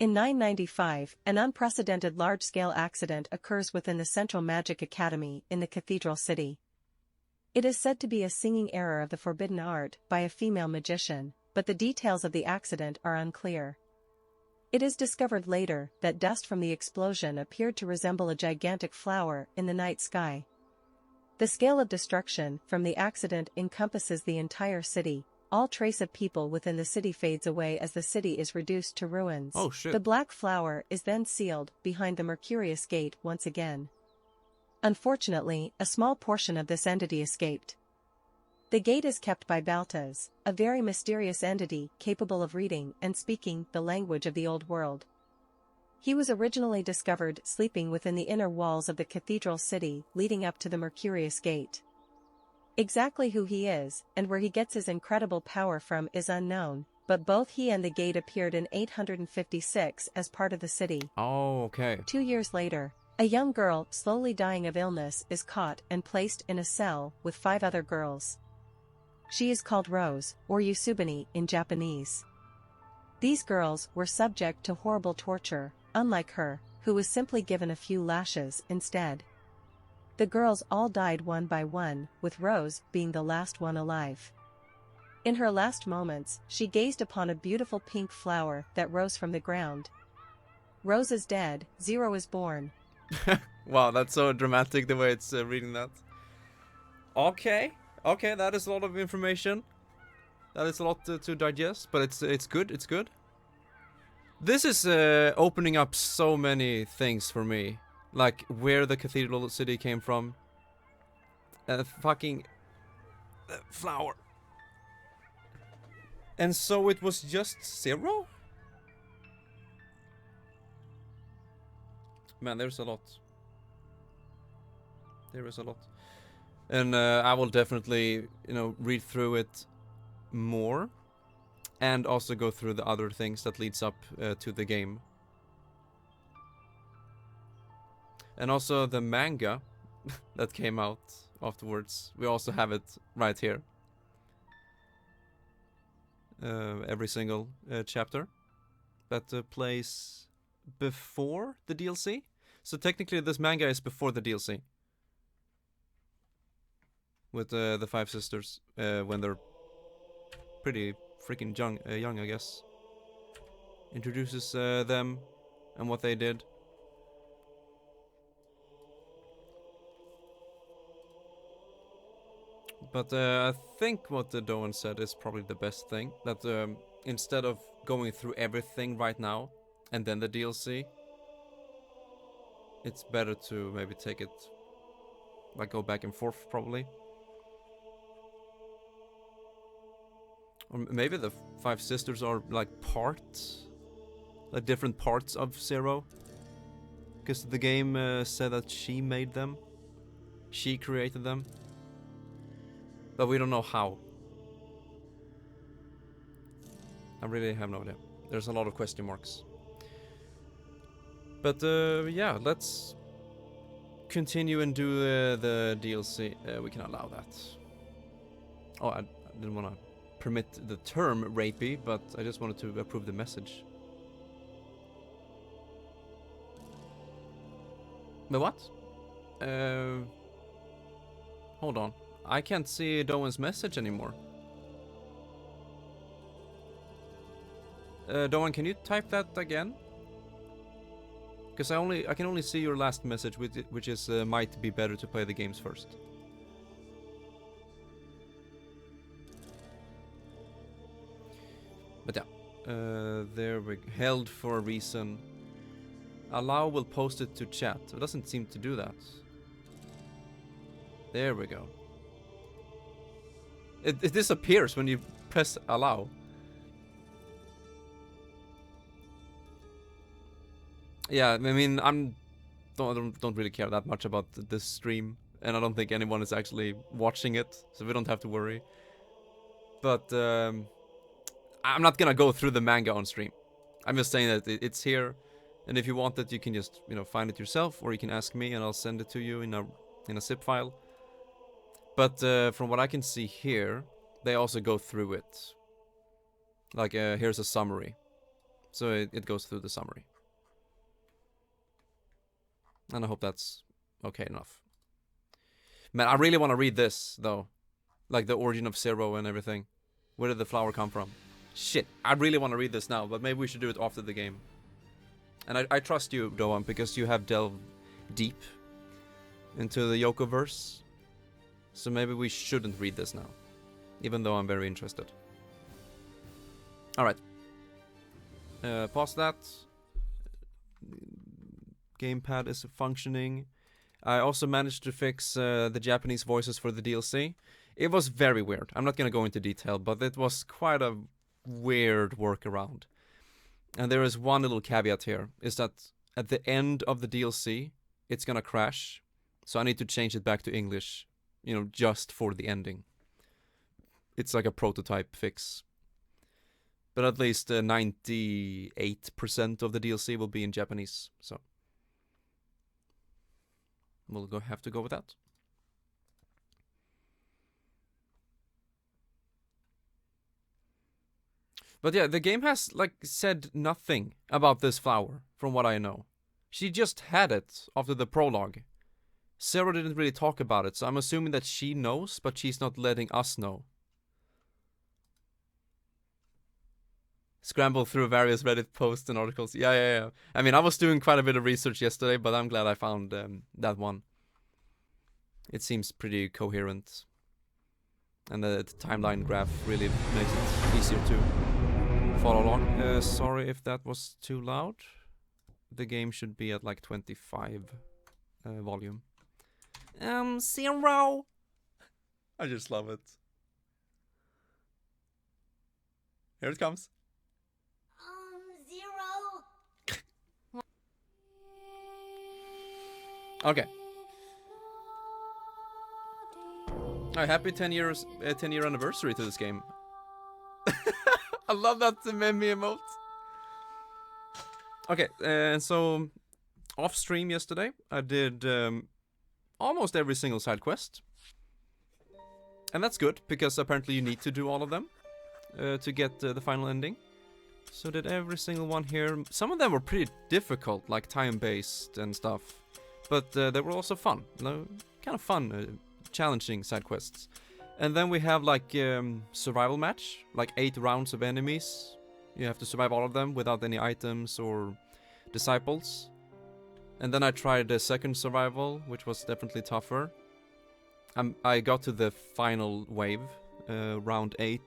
Speaker 6: In 995, an unprecedented large-scale accident occurs within the Central Magic Academy in the Cathedral City. It is said to be a singing error of the forbidden art by a female magician, but the details of the accident are unclear. It is discovered later that dust from the explosion appeared to resemble a gigantic flower in the night sky. The scale of destruction from the accident encompasses the entire city. All trace of people within the city fades away as the city is reduced to ruins.
Speaker 1: Oh shit.
Speaker 6: The black flower is then sealed behind the Mercurius Gate once again. Unfortunately, a small portion of this entity escaped. The gate is kept by Baltas, a very mysterious entity capable of reading and speaking the language of the old world. He was originally discovered sleeping within the inner walls of the cathedral city leading up to the Mercurius Gate. Exactly who he is, and where he gets his incredible power from is unknown, but both he and the gate appeared in 856 as part of the city.
Speaker 1: Oh, okay.
Speaker 6: 2 years later, a young girl slowly dying of illness is caught and placed in a cell with 5 other girls. She is called Rose, or Yusubani in Japanese. These girls were subject to horrible torture, unlike her, who was simply given a few lashes instead. The girls all died one by one, with Rose being the last one alive. In her last moments, she gazed upon a beautiful pink flower that rose from the ground. Rose is dead, Zero is born.
Speaker 1: Wow, that's so dramatic the way it's reading that. Okay, that is a lot of information. That is a lot to digest, but it's good, it's good. This is opening up so many things for me. Like where the cathedral city came from. Fucking flower. And so it was just Zero? Man, there's a lot. There is a lot. And I will definitely, read through it more. And also go through the other things that leads up to the game. And also the manga that came out afterwards. We also have it right here. Every single chapter that plays before the DLC. So technically this manga is before the DLC. With the 5 sisters when they're pretty freaking young, I guess. Introduces them and what they did. But I think what the Doan said is probably the best thing. That instead of going through everything right now and then the DLC, it's better to maybe take it, like go back and forth probably. Or maybe the 5 sisters are like different parts of Zero. Because the game said that she made them. She created them. But we don't know how. I really have no idea. There's a lot of question marks. But yeah, let's continue and do the DLC, we can allow that. Oh, I didn't want to permit the term rapey, but I just wanted to approve the message. But what? Hold on. I can't see Doan's message anymore. Doan, can you type that again? Because I can only see your last message, which is might be better to play the games first. But yeah, there we held for a reason. Allow will post it to chat. It doesn't seem to do that. There we go. It disappears when you press allow. Yeah, I mean, don't really care that much about this stream, and I don't think anyone is actually watching it, so we don't have to worry. But I'm not gonna go through the manga on stream. I'm just saying that it's here, and if you want it, you can just find it yourself, or you can ask me, and I'll send it to you in a zip file. But from what I can see here, they also go through it. Like here's a summary, so it goes through the summary. And I hope that's okay enough. Man, I really want to read this, though. Like the origin of Zero and everything. Where did the flower come from? Shit, I really want to read this now, but maybe we should do it after the game. And I trust you, Doan, because you have delved deep into the Yokoverse. So maybe we shouldn't read this now. Even though I'm very interested. Alright. Pause that. Gamepad is functioning. I also managed to fix the Japanese voices for the DLC. It was very weird. I'm not gonna go into detail, but it was quite a weird workaround. And there is one little caveat here, is that at the end of the DLC, it's gonna crash. So I need to change it back to English, just for the ending. It's like a prototype fix. But at least 98% of the DLC will be in Japanese, so we'll have to go with that. But yeah, the game has said nothing about this flower, from what I know. She just had it after the prologue. Sarah didn't really talk about it, so I'm assuming that she knows, but she's not letting us know. Scramble through various Reddit posts and articles. Yeah. I mean, I was doing quite a bit of research yesterday, but I'm glad I found that one. It seems pretty coherent. And the timeline graph really makes it easier to follow along. Sorry if that was too loud. The game should be at 25 volume. 0. I just love it. Here it comes.
Speaker 5: 0.
Speaker 1: Okay. Happy 10-year anniversary to this game. I love that meme emote. Okay, and so off stream yesterday, I did almost every single side quest. And that's good, because apparently you need to do all of them to get the final ending. So did every single one here. Some of them were pretty difficult, like time-based and stuff. But they were also fun. Kind of fun, challenging side quests. And then we have survival match, 8 rounds of enemies. You have to survive all of them without any items or disciples. And then I tried the second survival, which was definitely tougher. I got to the final wave, round 8,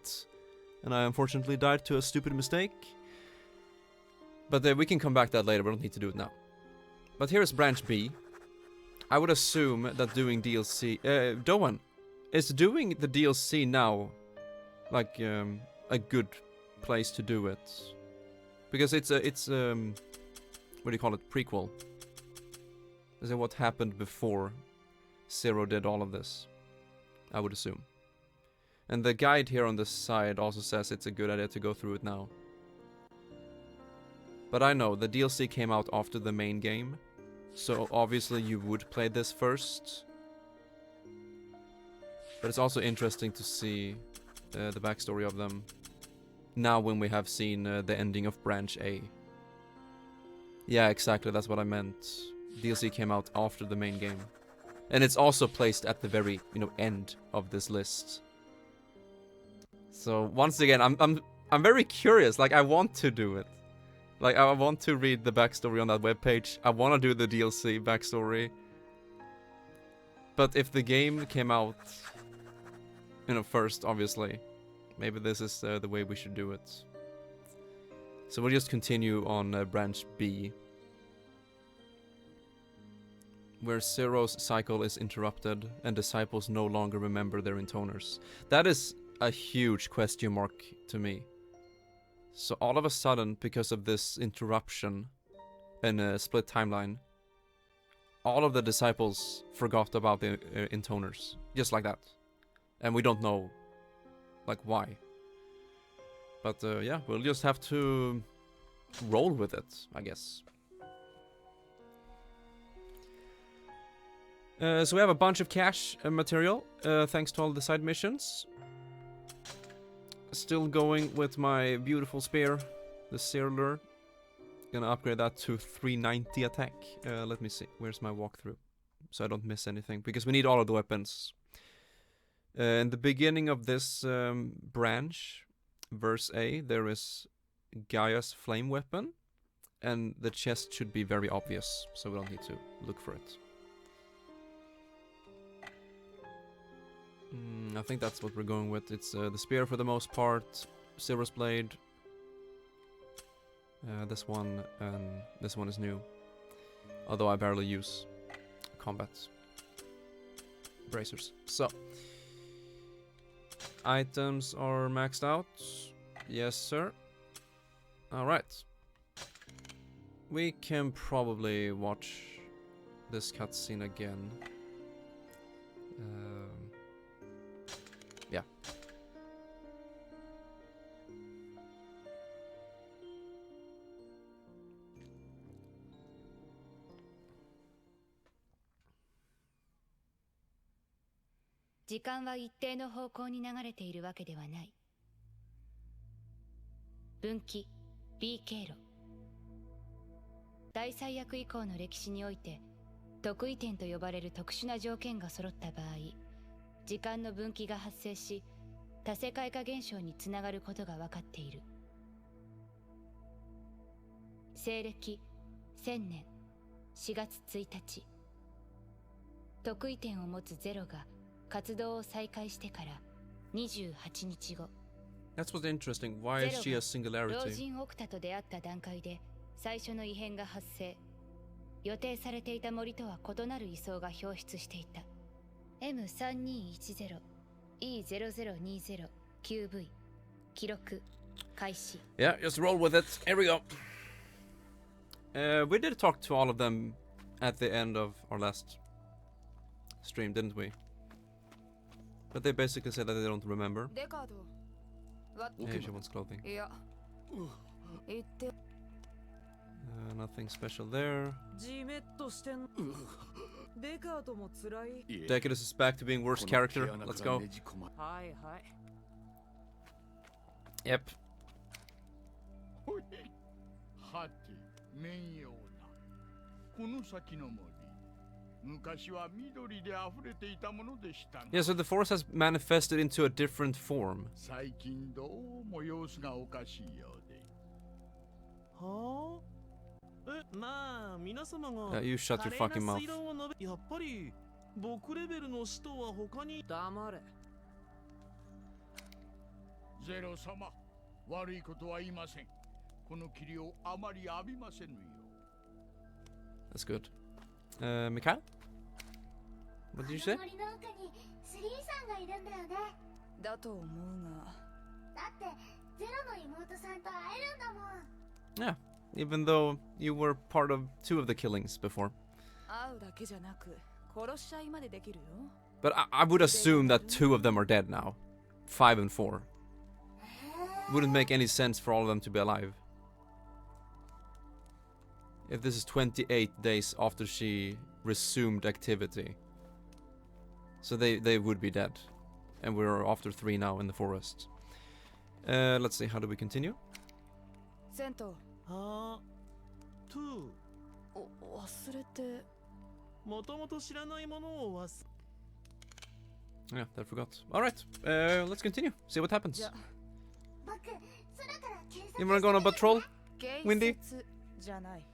Speaker 1: and I unfortunately died to a stupid mistake. But we can come back to that later, we don't need to do it now. But here is branch B. I would assume that doing DLC... Doan, is doing the DLC now a good place to do it? Because it's what do you call it? Prequel. Is it what happened before Zero did all of this? I would assume. And the guide here on the side also says it's a good idea to go through it now. But I know, the DLC came out after the main game. So obviously you would play this first. But it's also interesting to see the backstory of them now when we have seen the ending of Branch A. Yeah, exactly, that's what I meant. DLC came out after the main game. And it's also placed at the very, end of this list. So once again, I'm very curious. Like, I want to do it. Like, I want to read the backstory on that webpage. I want to do the DLC backstory. But if the game came out, first, obviously, maybe this is the way we should do it. So we'll just continue on Branch B, where Zero's cycle is interrupted and disciples no longer remember their intoners. That is a huge question mark to me. So all of a sudden, because of this interruption in a split timeline, all of the disciples forgot about the intoners, just like that. And we don't know, like, why. But yeah, we'll just have to roll with it, I guess. So we have a bunch of cache material, thanks to all the side missions. Still going with my beautiful spear, the Searler. Gonna upgrade that to 390 attack. Let me see, where's my walkthrough? So I don't miss anything, because we need all of the weapons. In the beginning of this branch, verse A, there is Gaia's flame weapon. And the chest should be very obvious, so we don't need to look for it. I think that's what we're going with. It's the spear for the most part, Silver's blade, this one, and this one is new. Although I barely use combat bracers. So, items are maxed out. Yes, sir. Alright. We can probably watch this cutscene again. Yeah.
Speaker 5: 時間は一定の方向に流れているわけではない。分岐 B 経路。大災厄以降の歴史において特異点と呼ばれる特殊な条件が揃った場合、時間の分岐が発生し、多世界化現象につながることが分かっている。西暦1000年4月1日、特異点を持つゼロが活動を再開してから28日後。
Speaker 1: That's what's interesting. Why is she a
Speaker 5: 老
Speaker 1: singularity?
Speaker 5: 人オクタと出会った段階で最初の異変が発生。予定されていた森とは異なる位相が表出していた。M3210 E0020 QV 記録開始。
Speaker 1: Yeah, just roll with it. Here we go. We did talk to all of them at the end of our last stream, didn't we? But they basically said that they don't remember. Hey, she wants clothing. Nothing special there. Decadus is back to being worst character. Let's go. Yep.
Speaker 9: はて、面ような。この先の森、昔は緑で溢れていたものでしたが。
Speaker 1: Yeah, so the force has manifested into a different form.
Speaker 9: 最近どうも様子がおかしいようで。はあ？まあ、皆様が
Speaker 1: You shut your fucking mouth.
Speaker 9: やっぱり僕レベルの使徒は他に黙れ。ゼロ様、悪いことは言いません。この霧をあまり浴びませぬよ。
Speaker 1: That's good. Mikhail? What did you say?
Speaker 10: 森の奥にスリーさんがいるんだよね。だと思うが。だってゼロの妹さんと会えるんだもん。
Speaker 1: Yeah, even though you were part of 2 of the killings before.
Speaker 10: 会うだけじゃなく殺し合いまでできるよ。
Speaker 1: But I would assume that 2 of them are dead now. 5 and 4. Wouldn't make any sense for all of them to be alive. if this is 28 days after she resumed activity. So they would be dead. And we're after 3 now in the forest. Let's see, how do we continue?
Speaker 11: Sento. Two. 忘れて。もともと知らないものを忘れ。
Speaker 1: Yeah, that forgot. Alright, let's continue. See what happens. You wanna go on a patrol, Windy?
Speaker 11: じゃない。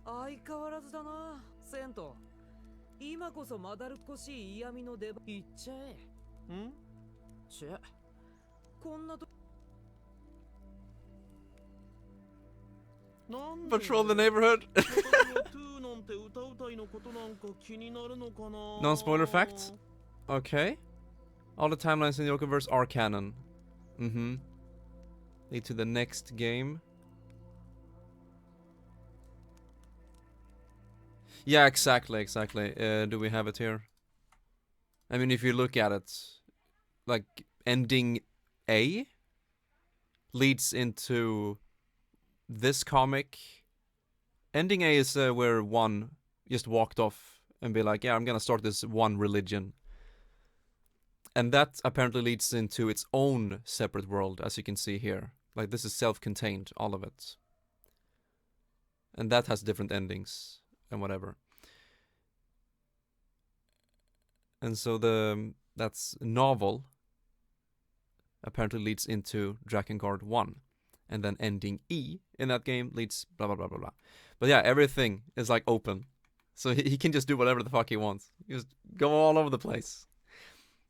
Speaker 11: 相変わらずだな、セント。今こそまだるっこしい嫌味の出番。言っちゃえ。ん？ちぇ。こんなと。
Speaker 1: Patrol the neighborhood. Non-spoiler facts. Okay. All the timelines in the Yokoverse are canon. Lead to the next game. Yeah, exactly. Do we have it here? I mean, if you look at it, like ending A leads into this comic. Ending A is where one just walked off and be like, yeah, I'm gonna start this one religion. And that apparently leads into its own separate world, as you can see here. Like, this is self-contained, all of it. And that has different endings and whatever. And so that's novel apparently leads into Drakengard 1. And then ending E in that game leads blah blah blah blah blah. But yeah, everything is like open. So he can just do whatever the fuck he wants. He just go all over the place.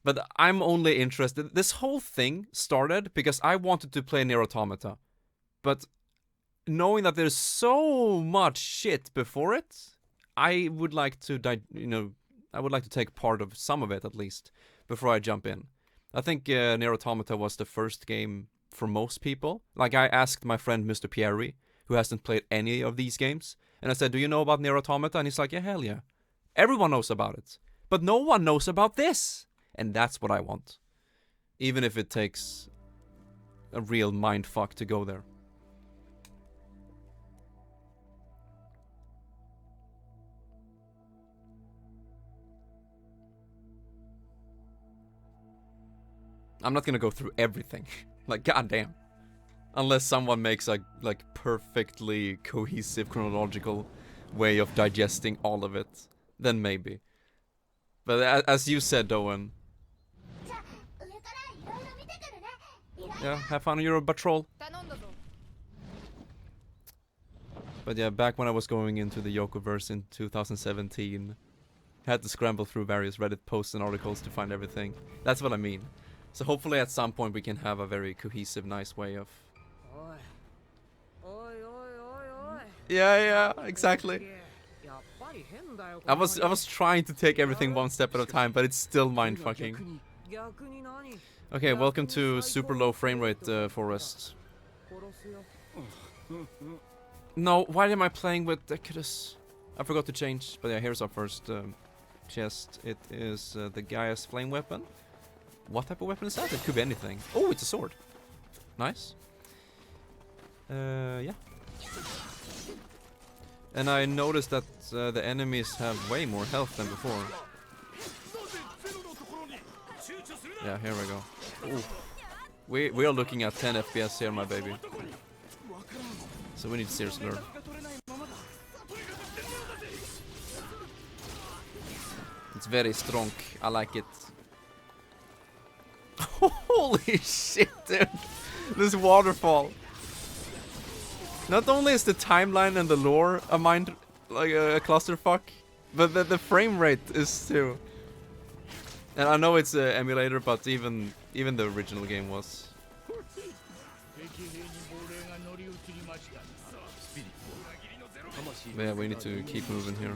Speaker 1: But I'm only interested. This whole thing started because I wanted to play Nier Automata. But knowing that there's so much shit before it, I would like to I would like to take part of some of it at least before I jump in. I think Nier Automata was the first game for most people. Like, I asked my friend Mr. Pierre, who hasn't played any of these games, and I said, do you know about Nier Automata? And he's like, yeah, hell yeah. Everyone knows about it. But no one knows about this. And that's what I want. Even if it takes a real mindfuck to go there. I'm not gonna go through everything. Like, goddamn. Unless someone makes a perfectly cohesive chronological way of digesting all of it, then maybe. But as you said, Owen. Yeah, have fun on your patrol. But yeah, back when I was going into the Yokoverse in 2017, had to scramble through various Reddit posts and articles to find everything. That's what I mean. So hopefully at some point we can have a very cohesive, nice way of... Yeah, exactly. I was trying to take everything one step at a time, but it's still mindfucking. Okay, welcome to super low frame rate Forest. No, why am I playing with Decadus? I forgot to change, but yeah, here's our first chest. It is the Gaia's flame weapon. What type of weapon is that? It could be anything. Oh, it's a sword. Nice. Yeah. And I noticed that the enemies have way more health than before. Yeah, here we go. Ooh. We are looking at 10 FPS here, my baby. So we need to seriously learn. It's very strong. I like it. Holy shit, dude. This waterfall. Not only is the timeline and the lore a a clusterfuck, but the frame rate is too. And I know it's an emulator, but even the original game was. But yeah, we need to keep moving here.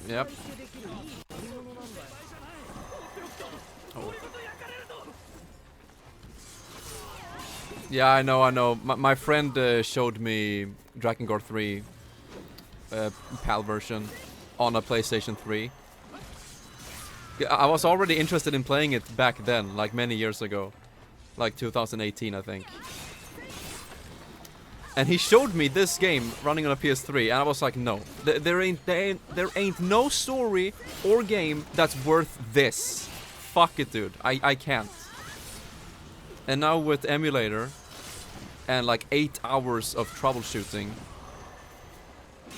Speaker 1: Yep. Oh. Yeah, I know. My friend showed me Drakengard 3 PAL version on a PlayStation 3. I was already interested in playing it back then, like many years ago. Like 2018, I think. And he showed me this game running on a PS3, and I was like, no. There ain't no story or game that's worth this. Fuck it, dude. I can't. And now with emulator and like 8 hours of troubleshooting,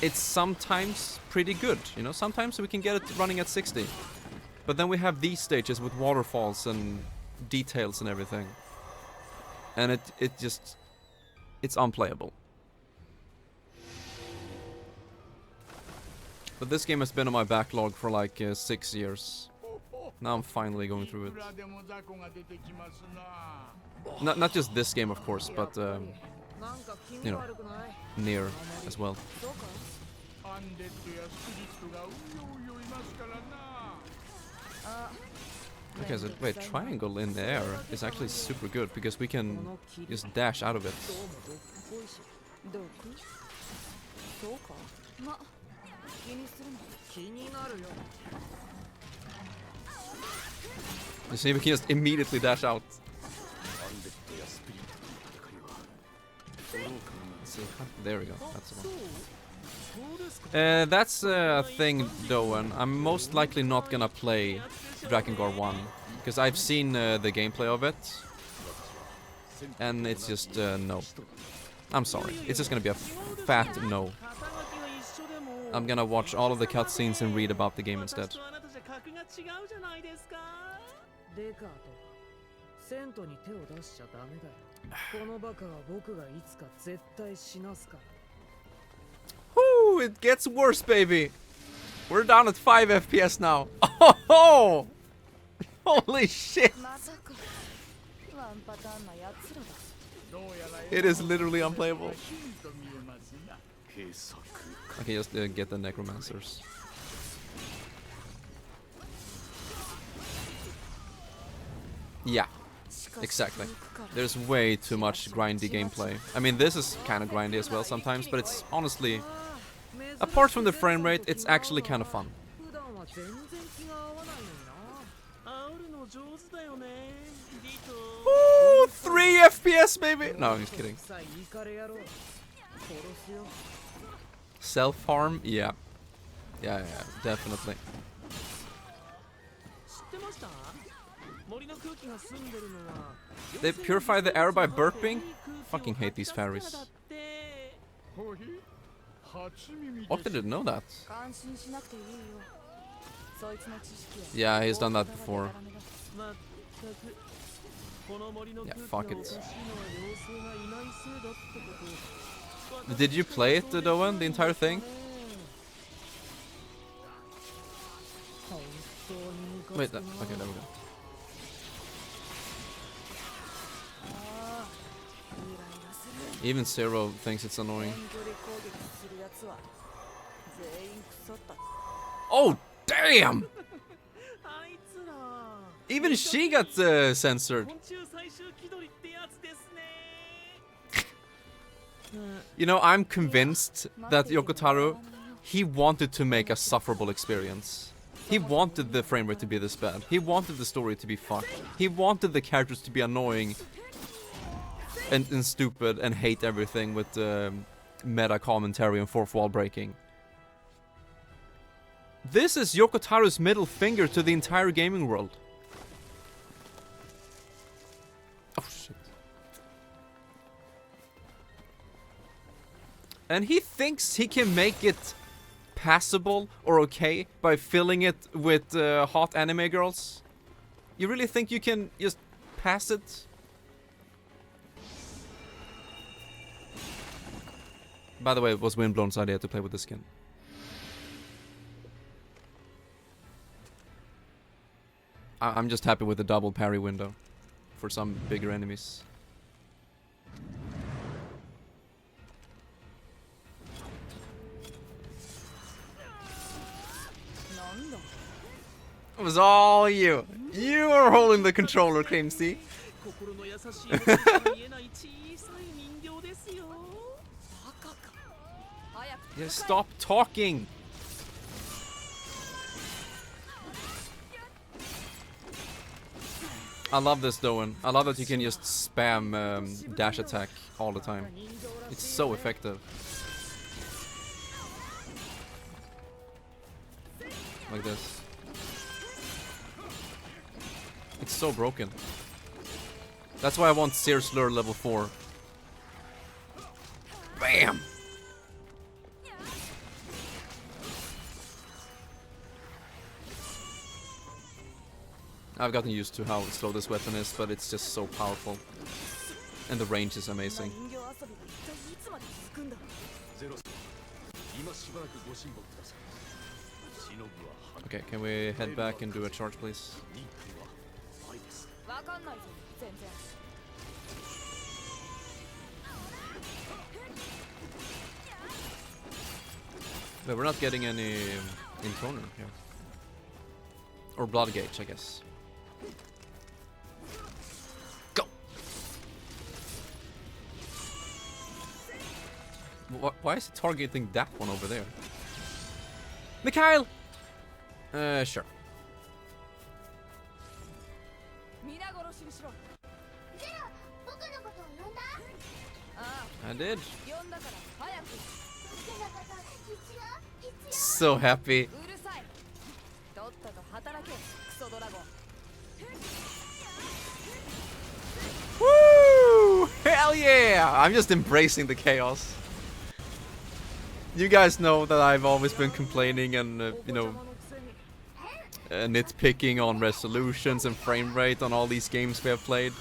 Speaker 1: it's sometimes pretty good, you know? Sometimes we can get it running at 60. But then we have these stages with waterfalls and details and everything. And it's unplayable. But this game has been on my backlog for like 6 years. Now I'm finally going through it. Not just this game, of course, but you know, Nier as well. Okay, so wait, triangle in the air is actually super good because we can just dash out of it. You see, we can just immediately dash out. There we go, that's the one. That's a thing though, and I'm most likely not gonna play Drakengard 1, because I've seen the gameplay of it, and it's just no. I'm sorry, it's just gonna be a fat no. I'm gonna watch all of the cutscenes and read about the game instead. Whoo, it gets worse, baby! We're down at 5 FPS now. Oh! Holy shit! It is literally unplayable. Okay, just get the necromancers. Yeah, exactly. There's way too much grindy gameplay. I mean, this is kind of grindy as well sometimes, but it's honestly, apart from the frame rate, it's actually kind of fun. Ooh, 3 FPS, baby! No, I'm just kidding. Self-harm? Yeah. Yeah, definitely. They purify the air by burping? Fucking hate these fairies. Octa didn't know that. Yeah, he's done that before. Yeah, fuck it. Did you play it, Doan, the entire thing? Wait, okay, there we go. Even Zero thinks it's annoying. Oh, damn! Even she got censored. You know, I'm convinced that Yokotaro, he wanted to make a sufferable experience. He wanted the frame rate to be this bad. He wanted the story to be fucked. He wanted the characters to be annoying and stupid and hate everything with meta commentary and fourth wall breaking. This is Yokotaro's middle finger to the entire gaming world. Oh shit. And he thinks he can make it passable or okay by filling it with hot anime girls? You really think you can just pass it? By the way, it was Windblown's idea to play with the skin. I'm just happy with the double parry window for some bigger enemies. It was all you. You were holding the controller, Crimsy. Yeah, stop talking. I love this though, and I love that you can just spam dash attack all the time. It's so effective. Like this. It's so broken. That's why I want Seer Slur level 4. Bam! I've gotten used to how slow this weapon is, but it's just so powerful. And the range is amazing. Okay, can we head back and do a charge, please? But we're not getting any encounter here. Or blood gauge, I guess. Go! Why is it targeting that one over there? Mikhail! Sure. I did. So happy. Woo! Hell yeah! I'm just embracing the chaos. You guys know that I've always been complaining and, you know, nitpicking on resolutions and frame rate on all these games we have played.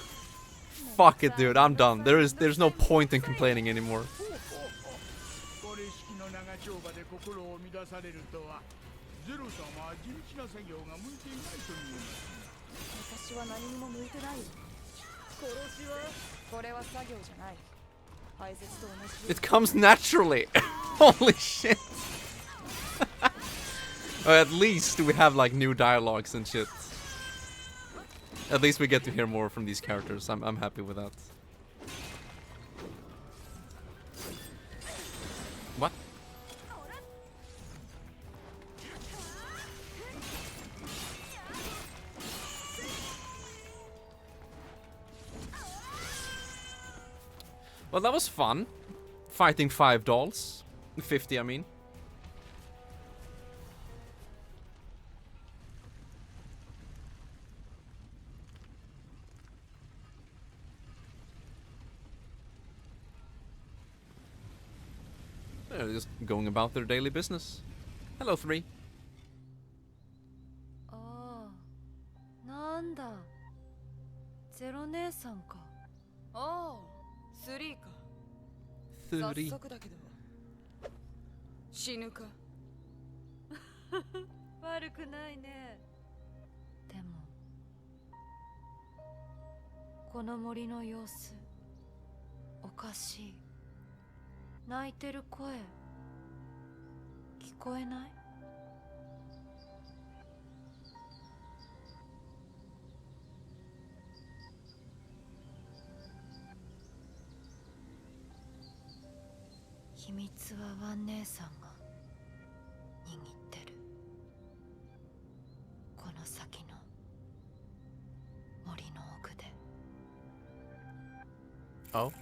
Speaker 1: Fuck it, dude. I'm done. There's no point in complaining anymore. It comes naturally. Holy shit. Or at least we have like new dialogues and shit. At least we get to hear more from these characters. I'm happy with that. What? Well, that was fun. Fighting 5 dolls. 50, I mean. They're just going about their daily business. Hello, 3.
Speaker 5: Oh, Nanda. ゼロ姉さんか。Oh, 3か。早速だけど。死ぬか。悪くないね。でも、この森の様子、おかしい。泣いてる声、聞こえない？秘密はワン姉さんが握ってる。この先の森の奥で。
Speaker 1: Oh.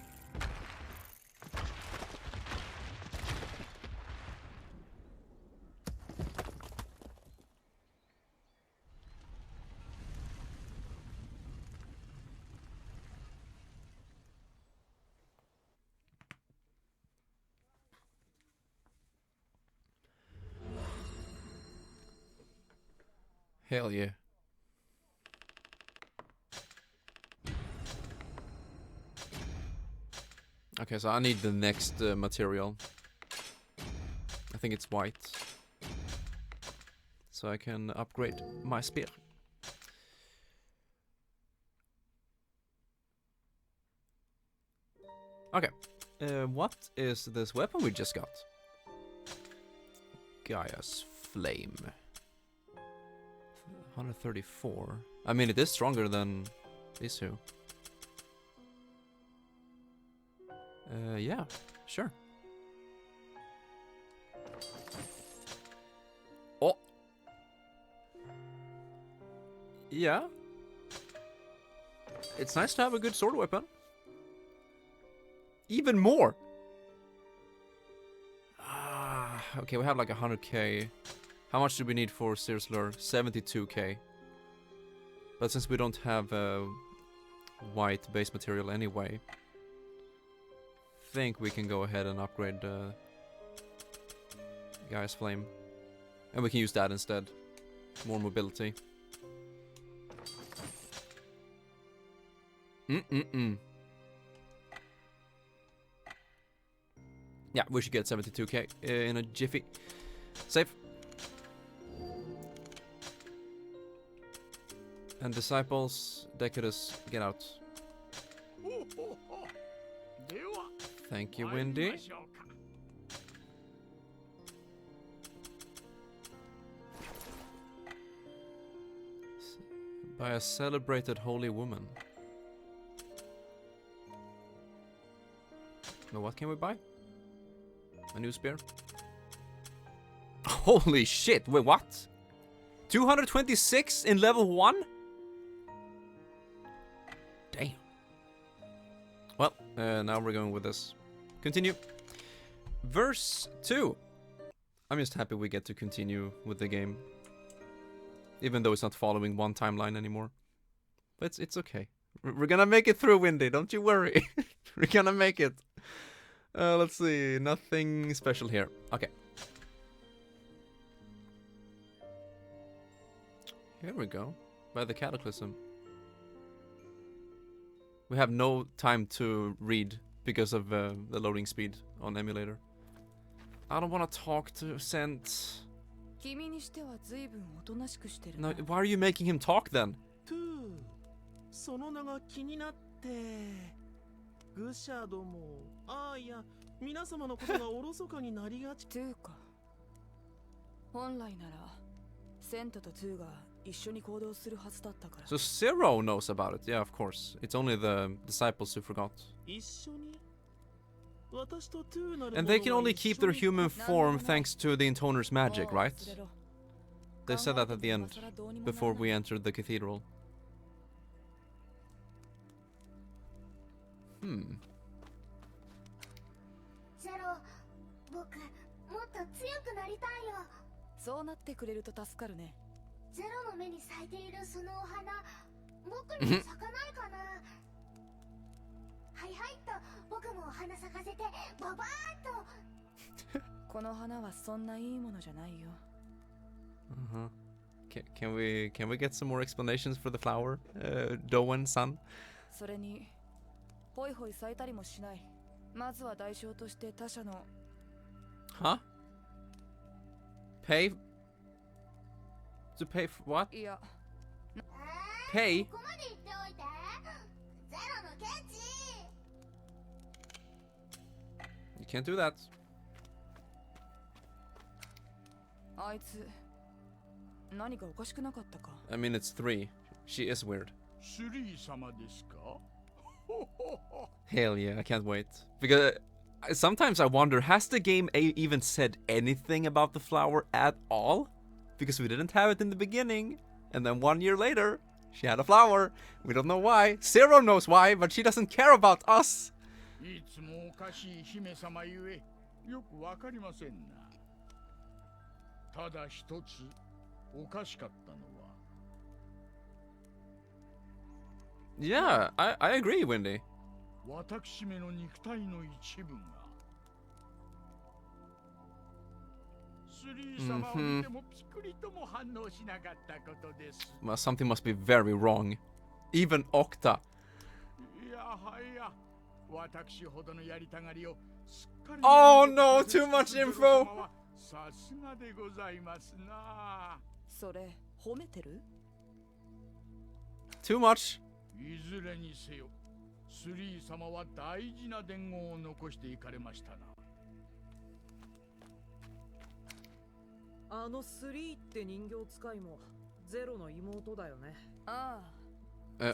Speaker 1: Hell yeah. Okay, so I need the next material. I think it's white. So I can upgrade my spear. Okay. What is this weapon we just got? Gaia's Flame. 134. I mean, it is stronger than these two. Yeah, sure. Oh! It's nice to have a good sword weapon. Even more! Okay, we have like 100k. How much do we need for Searslur? 72k. But since we don't have white base material anyway, I think we can go ahead and upgrade Gaia's Flame. And we can use that instead. More mobility. Yeah, we should get 72k in a jiffy. Save. And Disciples, Decadus, get out. Thank you, Windy. By a celebrated holy woman. Now what can we buy? A new spear? Holy shit, wait, what? 226 in level 1? Damn. Well, now we're going with this. Continue. Verse 2. I'm just happy we get to continue with the game. Even though it's not following one timeline anymore. But it's okay. We're gonna make it through, Windy, don't you worry. We're gonna make it. Let's see, nothing special here. Okay. Here we go. By the Cataclysm. We have no time to read because of the loading speed on emulator. I don't want to talk to Sent. No, why are you making him talk then? So Zero knows about it, yeah, of course. It's only the disciples who forgot. And they can only keep their human form thanks to the Intoner's magic, right? They said that at the end, before we entered the cathedral. Can we get some more explanations for the flower, Doan-san? Huh? Pay? To pay for what? Pay? You can't do that. I mean, it's 3. She is weird. Hell yeah, I can't wait. Because sometimes I wonder, has the game even said anything about the flower at all? Because we didn't have it in the beginning. And then 1 year later, she had a flower. We don't know why. Zero knows why, but she doesn't care about us. Yeah, I agree, Windy. Well, something must be very wrong. Even Octa. Oh no, too much info! Too much.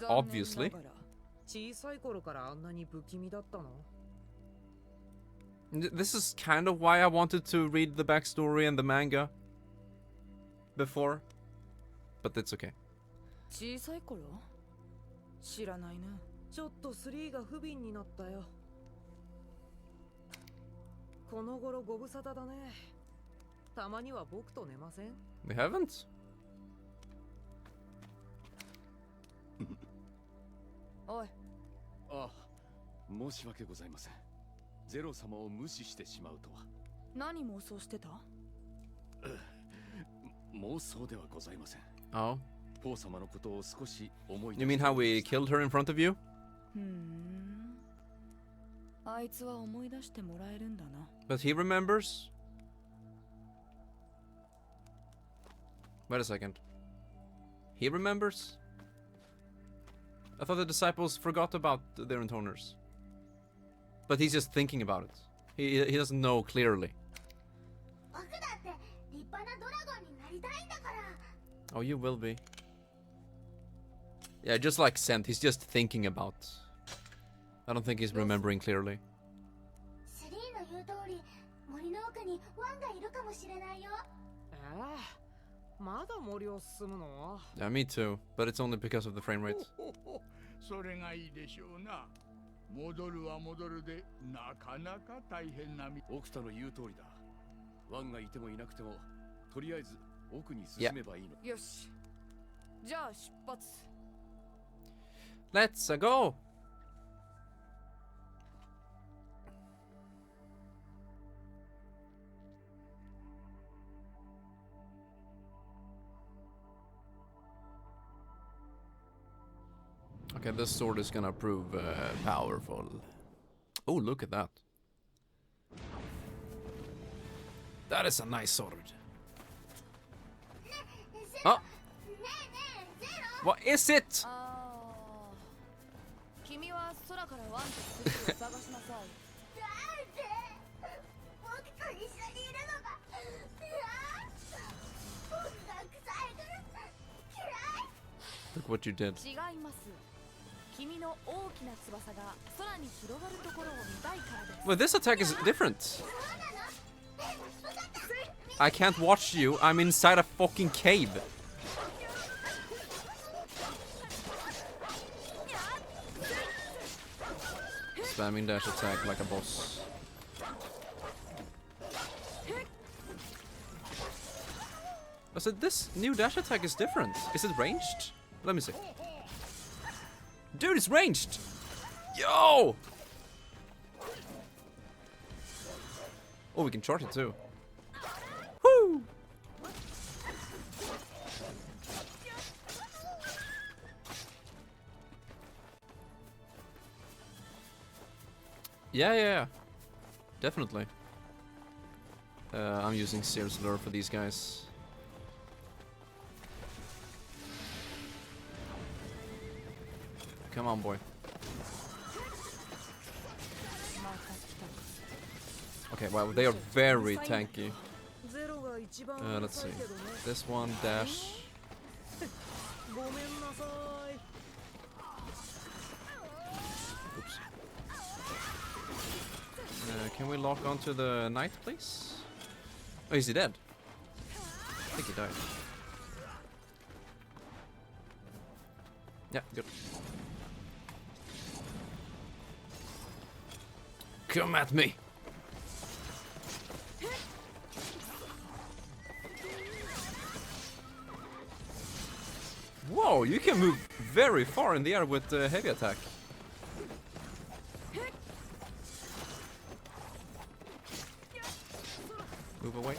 Speaker 1: Obviously. This is kind of why I wanted to read the backstory and the manga before, but it's okay.
Speaker 11: 知らないな。ちょっと3が不憫になったよ。この頃ご無沙汰だね。たまには僕と寝ません？
Speaker 1: We haven't.
Speaker 11: おい。
Speaker 12: あ、申し訳ございません。ゼロ様を無視してしまうとは。
Speaker 11: 何妄想してた？
Speaker 12: 妄想ではございません。
Speaker 1: Oh.
Speaker 12: ポー様のことを少し思い。
Speaker 1: You mean how we killed her in front of you?
Speaker 11: あいつは思い出してもらえるんだな。
Speaker 1: But he remembers? Wait a second. He remembers? I thought the disciples forgot about their intoners. But he's just thinking about it. He doesn't know clearly. Oh, you will be. Yeah, just like Sent, he's just thinking about. I don't think he's remembering clearly. Yeah, me too, but it's only because of the frame rate.
Speaker 9: それがいいでしょうな。戻るは戻るでなかなか大変なみ。
Speaker 12: 奥田の言う通りだ。ワンがいてもいなくても、とりあえず奥に進めばいいの。
Speaker 11: よし。じゃあ出発。
Speaker 1: Let's go! Okay, this sword is gonna prove powerful. Oh, look at that. That is a nice sword. Oh! What is it? Look what you did. Well, this attack is different. I can't watch you. I'm inside a fucking cave. Spamming dash attack like a boss. I said this new dash attack is different. Is it ranged? Let me see. Dude, it's ranged! Yo! Oh, we can charge it too. Woo! Yeah. Definitely. I'm using Sears Lure for these guys. Come on, boy. Okay, well, they are very tanky. Let's see. This one, dash. Oops. Can we lock onto the knight, please? Oh, is he dead? I think he died. Yeah, good. Come at me! Whoa, you can move very far in the air with heavy attack. Move away.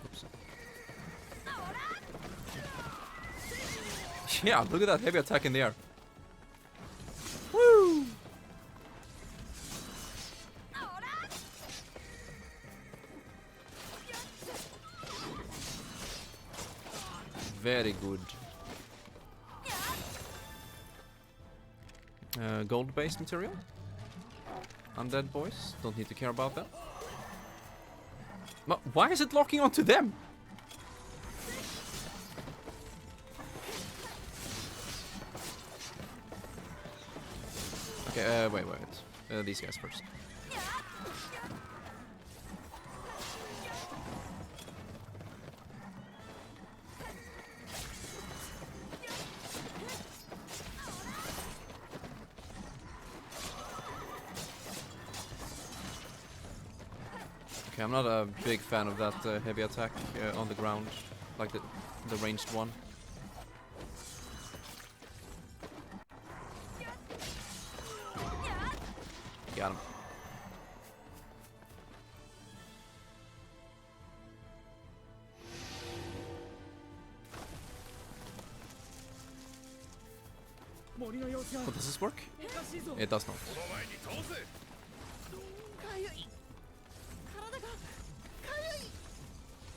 Speaker 1: Oops. Yeah, look at that heavy attack in the air. Woo! Very good. Gold-based material. Undead boys. Don't need to care about that. But why is it locking onto them? Okay, wait. These guys first. Okay, I'm not a big fan of that heavy attack on the ground, like the ranged one. Got him. But does this work? It does not.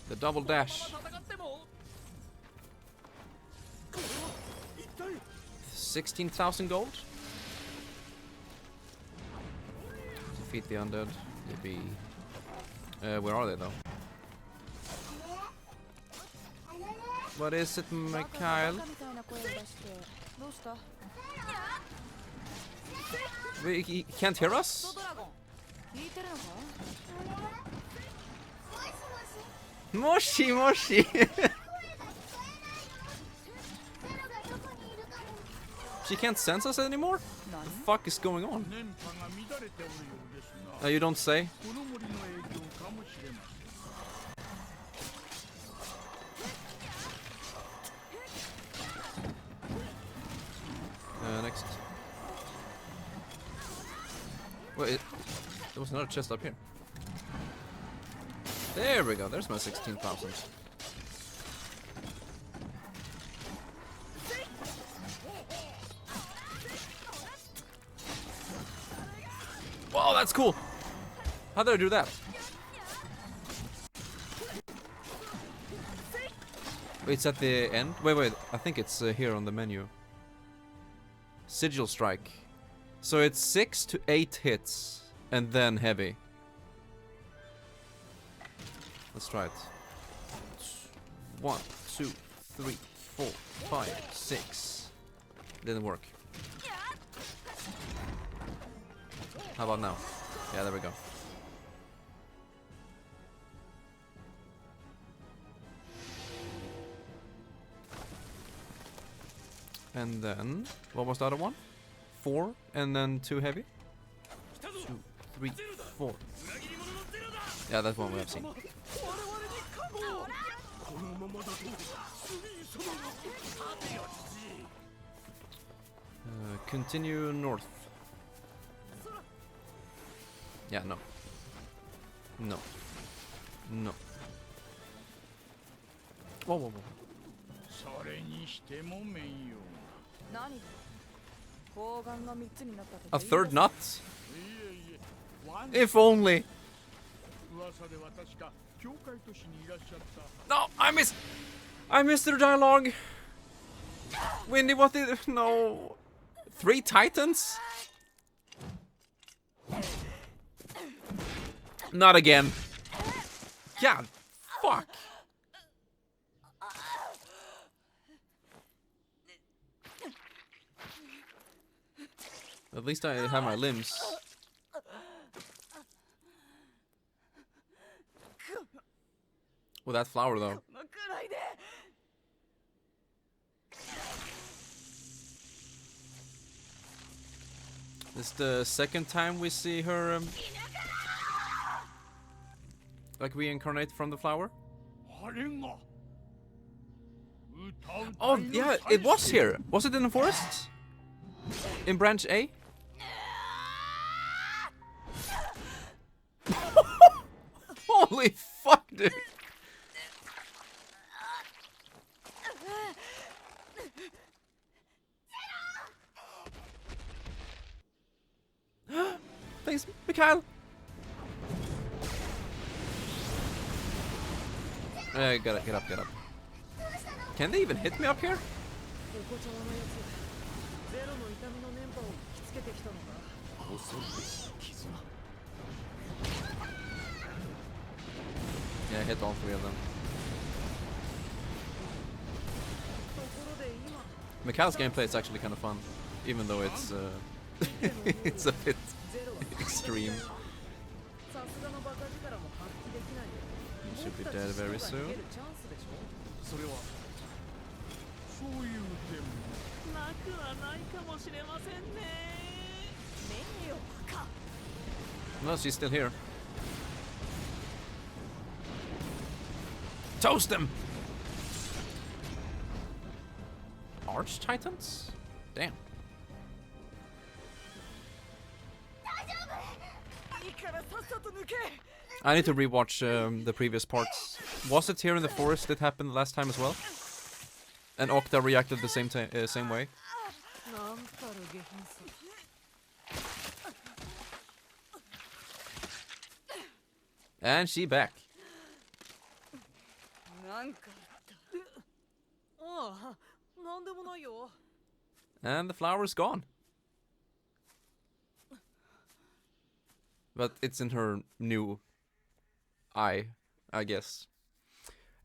Speaker 1: The double dash. 16,000 gold? Defeat the undead. Maybe. Where are they though? What is it, Mikhail? He can't hear us? Moshi Moshi! She can't sense us anymore? What the fuck is going on? You don't say? Next. Wait, there was another chest up here. There we go, there's my 16,000. Whoa, that's cool! How did I do that? Wait, it's at the end? Wait, I think it's here on the menu. Sigil strike. So it's 6 to 8 hits, and then heavy. Let's try it. 1, 2, 3, 4, 5, 6. Didn't work. How about now? Yeah, there we go. And then, what was the other one? 4, and then 2 heavy? 2, 3, 4. Yeah, that's one we have seen. Continue north. Yeah, no. No. No. Whoa, whoa, whoa. A third nut? If only. No, I missed their dialogue. Windy, what did... No. 3 titans? Not again. God, fuck. At least I have my limbs. With that flower, though. This is the second time we see her, like reincarnate from the flower. Oh, yeah, it was here. Was it in the forest? In branch A? Holy fuck, dude. Thanks, Mikhail. Get up, get up. Can they even hit me up here? Yeah, I hit all 3 of them. Mikhail's gameplay is actually kind of fun, even though it's it's a bit extreme. He should be dead very soon. No, she's still here. Toast them! Arch Titans? Damn. I need to rewatch the previous parts. Was it here in the forest that happened last time as well? And Octa reacted the same way? And she back. And the flower is gone. But it's in her new eye, I guess.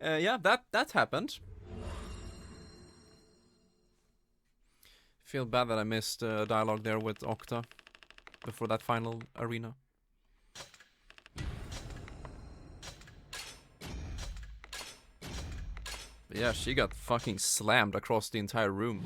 Speaker 1: Yeah, that happened. Feel bad that I missed dialogue there with Octa before that final arena. But yeah, she got fucking slammed across the entire room.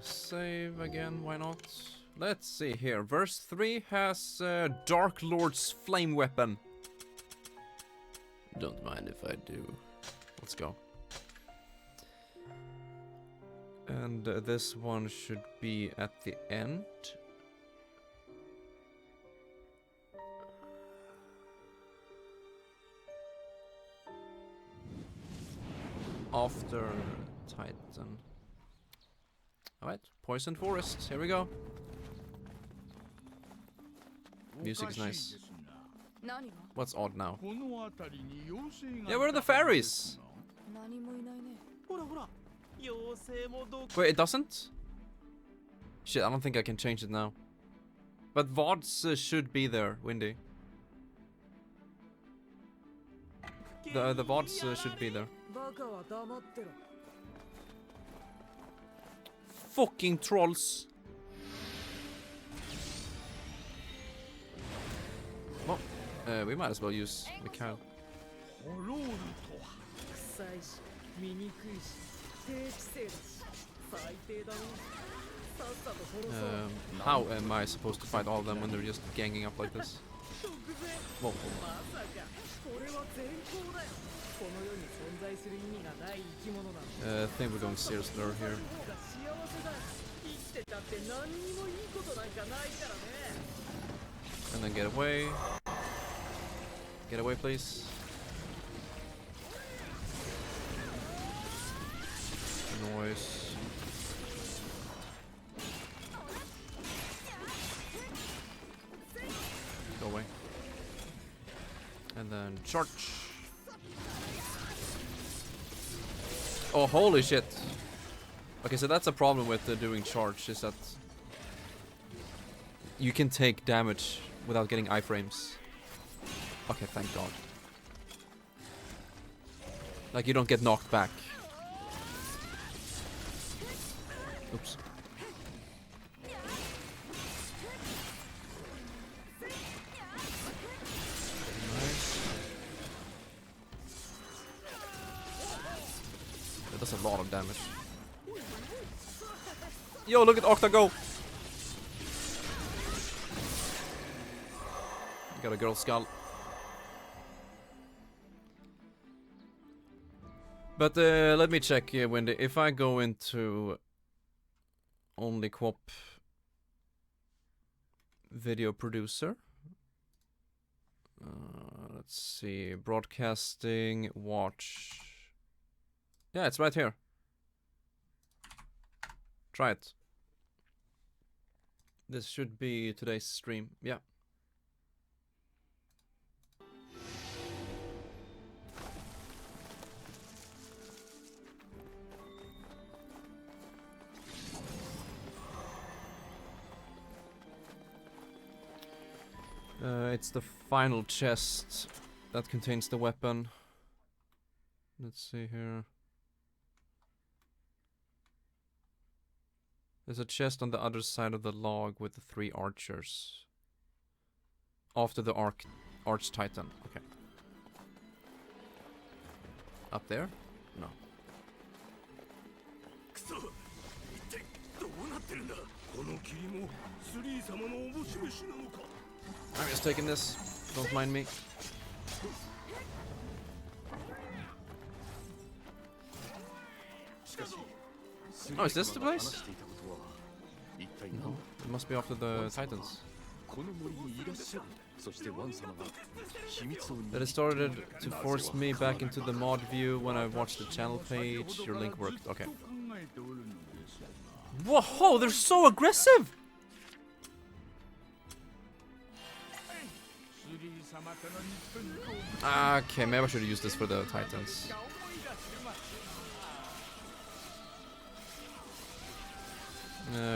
Speaker 1: Save again, why not? Let's see here. Verse 3 has Dark Lord's flame weapon. Don't mind if I do. Let's go. And this one should be at the end. After Titan. Alright, Poison Forest, here we go. Music's nice. What's odd now? Yeah, where are the fairies? Wait, it doesn't? Shit, I don't think I can change it now. But VODs should be there, Windy. The VODs should be there. Fucking trolls. Well, we might as well use Mikhail. How am I supposed to fight all of them when they're just ganging up like this? Whoa. I think we're going Sears Lure here. And then get away. Get away, please. Noise. Go away. And then charge. Oh, holy shit. Okay, so that's a problem with doing charge, is that you can take damage without getting iframes. Okay, thank God. Like, you don't get knocked back. Oops. Nice. That does a lot of damage. Yo, look at Octa go! Got a girl skull. But let me check here, Wendy. If I go into only co-op video producer, let's see, broadcasting, watch. Yeah, it's right here. Try it. This should be today's stream. Yeah. It's the final chest that contains the weapon. Let's see here. There's a chest on the other side of the log with the 3 archers. After the Arch Titan. Okay. Up there? No. I'm just taking this. Don't mind me. Oh, is this the place? No, it must be after the Titans. That it started to force me back into the mod view when I watched the channel page. Your link worked. Okay. Whoa, they're so aggressive! Okay, maybe I should have used this for the Titans.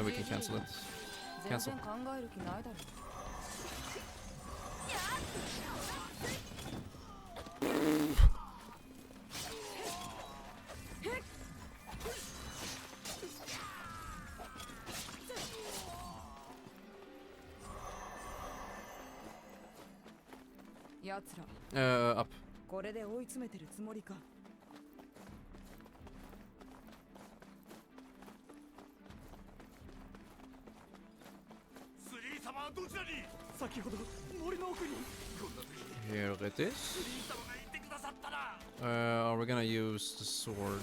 Speaker 1: We can cancel it. Cancel. Up. Here it is. Are we gonna use the sword?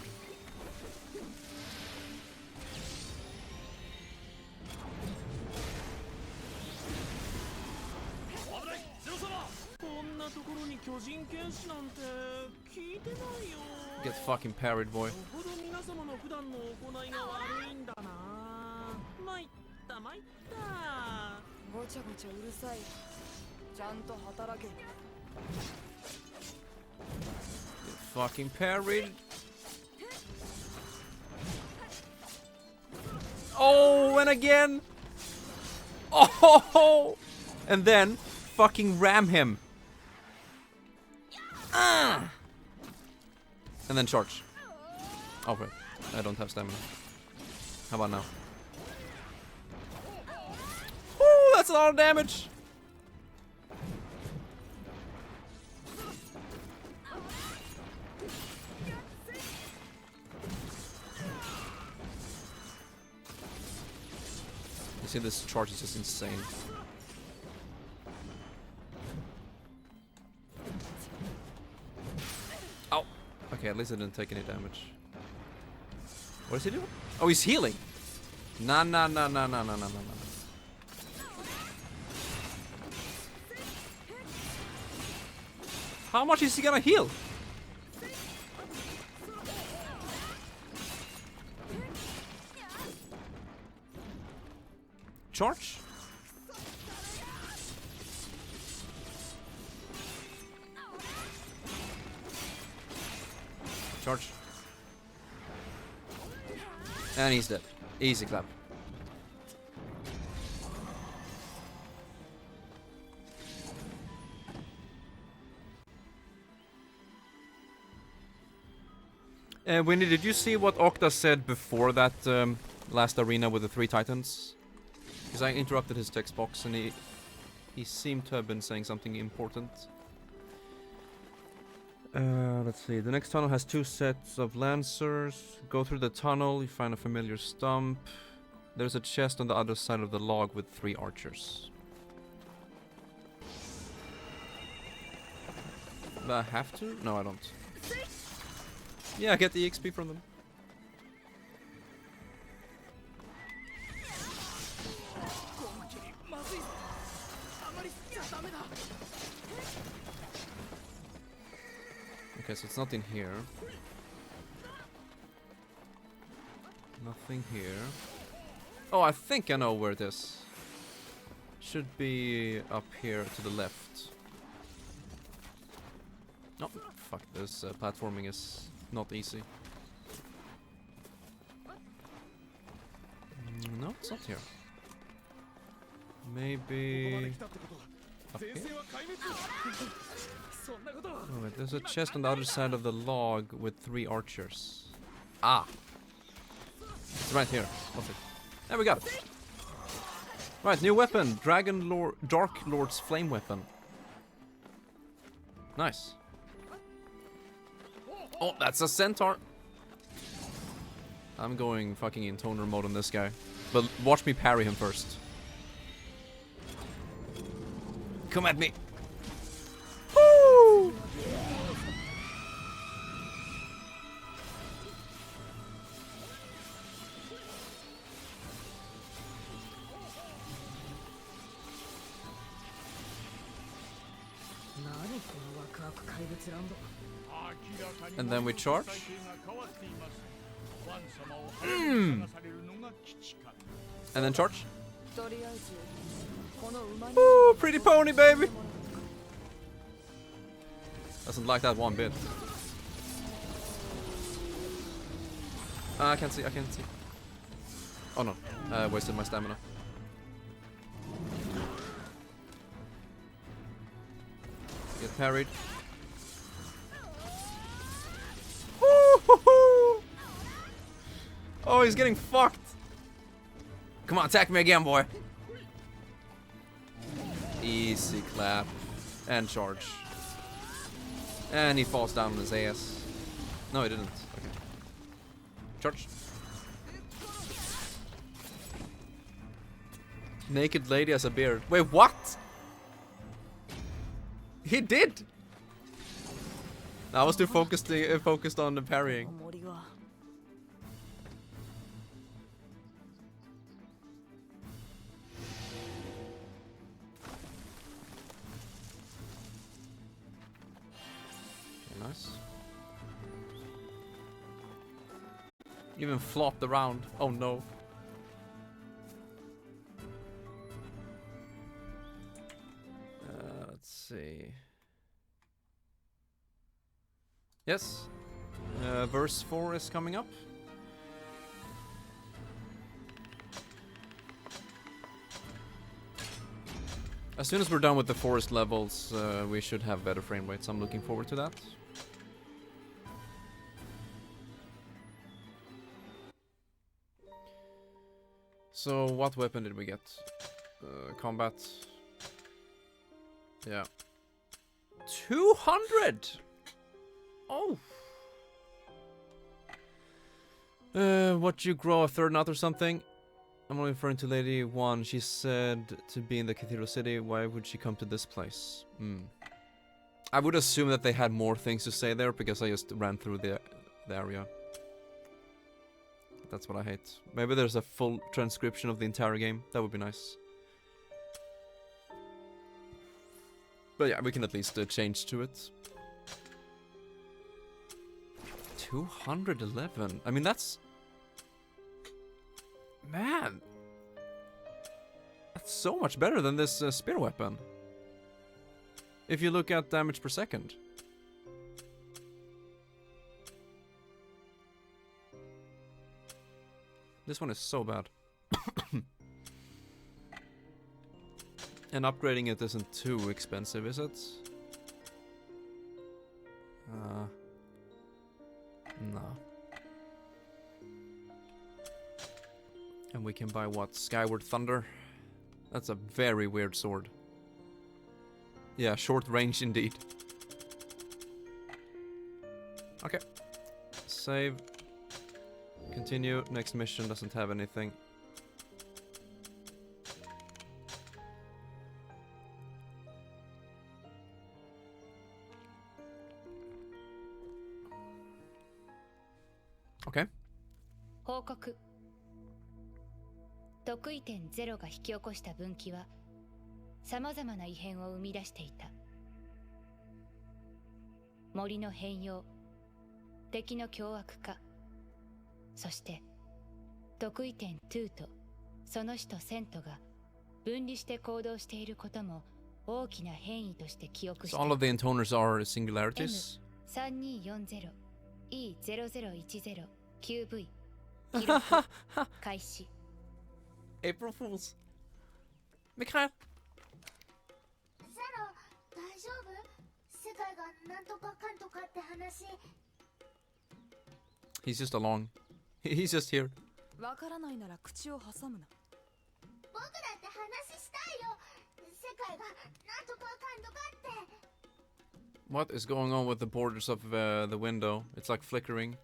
Speaker 1: Get fucking parried, boy. Get fucking parried. Oh, and again. Oh, and then fucking ram him. And then charge. Oh wait, I don't have stamina. How about now? Ooh, that's a lot of damage. You see, this charge is just insane. Oh, okay, at least I didn't take any damage. What is he doing? Oh, he's healing. Nah. How much is he gonna heal? Charge? Charge. And he's dead. Easy clap. Winnie, did you see what Okta said before that last arena with the 3 Titans? Because I interrupted his text box and he seemed to have been saying something important. Let's see. The next tunnel has 2 sets of lancers. Go through the tunnel, you find a familiar stump. There's a chest on the other side of the log with 3 archers. Do I have to? No, I don't. Yeah, get the XP from them. Okay, so it's not in here. Nothing here. Oh, I think I know where it is. Should be up here to the left. No, fuck this. Platforming is not easy. No, it's not here. Maybe up here? Oh, wait, there's a chest on the other side of the log with 3 archers. Ah! It's right here. What's it? There we got it. Right, new weapon. Dark Lord's Flame Weapon. Nice. Oh, that's a centaur. I'm going fucking in toner mode on this guy. But watch me parry him first. Come at me. Woo! And then we charge. And then charge. Ooh, pretty pony, baby. Doesn't like that one bit. I can't see, I can't see. Oh no, I wasted my stamina. Get parried. Oh, he's getting fucked. Come on, attack me again, boy. Easy clap. And charge. And he falls down on his ass. No, he didn't. Okay. Charge. Naked lady has a beard. Wait, what? He did! I was too focused on the parrying. Nice. Even flopped around. Oh no. Let's see. Yes. Verse 4 is coming up. As soon as we're done with the forest levels, we should have better frame rates. I'm looking forward to that. So, what weapon did we get? Combat. Yeah. 200! Oh! What, you grow a third nut or something? I'm only referring to Lady 1. She said to be in the Cathedral City. Why would she come to this place? I would assume that they had more things to say there because I just ran through the area. That's what I hate. Maybe there's a full transcription of the entire game. That would be nice. But yeah, we can at least change to it. 211. I mean, that's... Man! That's so much better than this spear weapon. If you look at damage per second. This one is so bad. And upgrading it isn't too expensive, is it? No. And we can buy what? Skyward Thunder? That's a very weird sword. Yeah, short range indeed. Okay. Save. Continue. Next mission doesn't have anything. Okay.
Speaker 5: 報告。得意点ゼロが引き起こした分岐は様々な異変を生み出していた。森の変容、敵の凶悪化、そして得意点2とその使とセントが分離して行動していることも大きな変異として記憶している。
Speaker 1: So all of the intoners are singularities?
Speaker 5: M3240E0010QV 記録開始。
Speaker 1: April Fools. Mikhail.
Speaker 10: ゼロ、大丈夫？世界がなんとかかんとかって話。
Speaker 1: He's just along. He's just here.
Speaker 11: わからないなら口を挟むな。
Speaker 10: 僕だって話したいよ。世界がなんとかかんとかって。
Speaker 1: What is going on with the borders of the window? It's like flickering.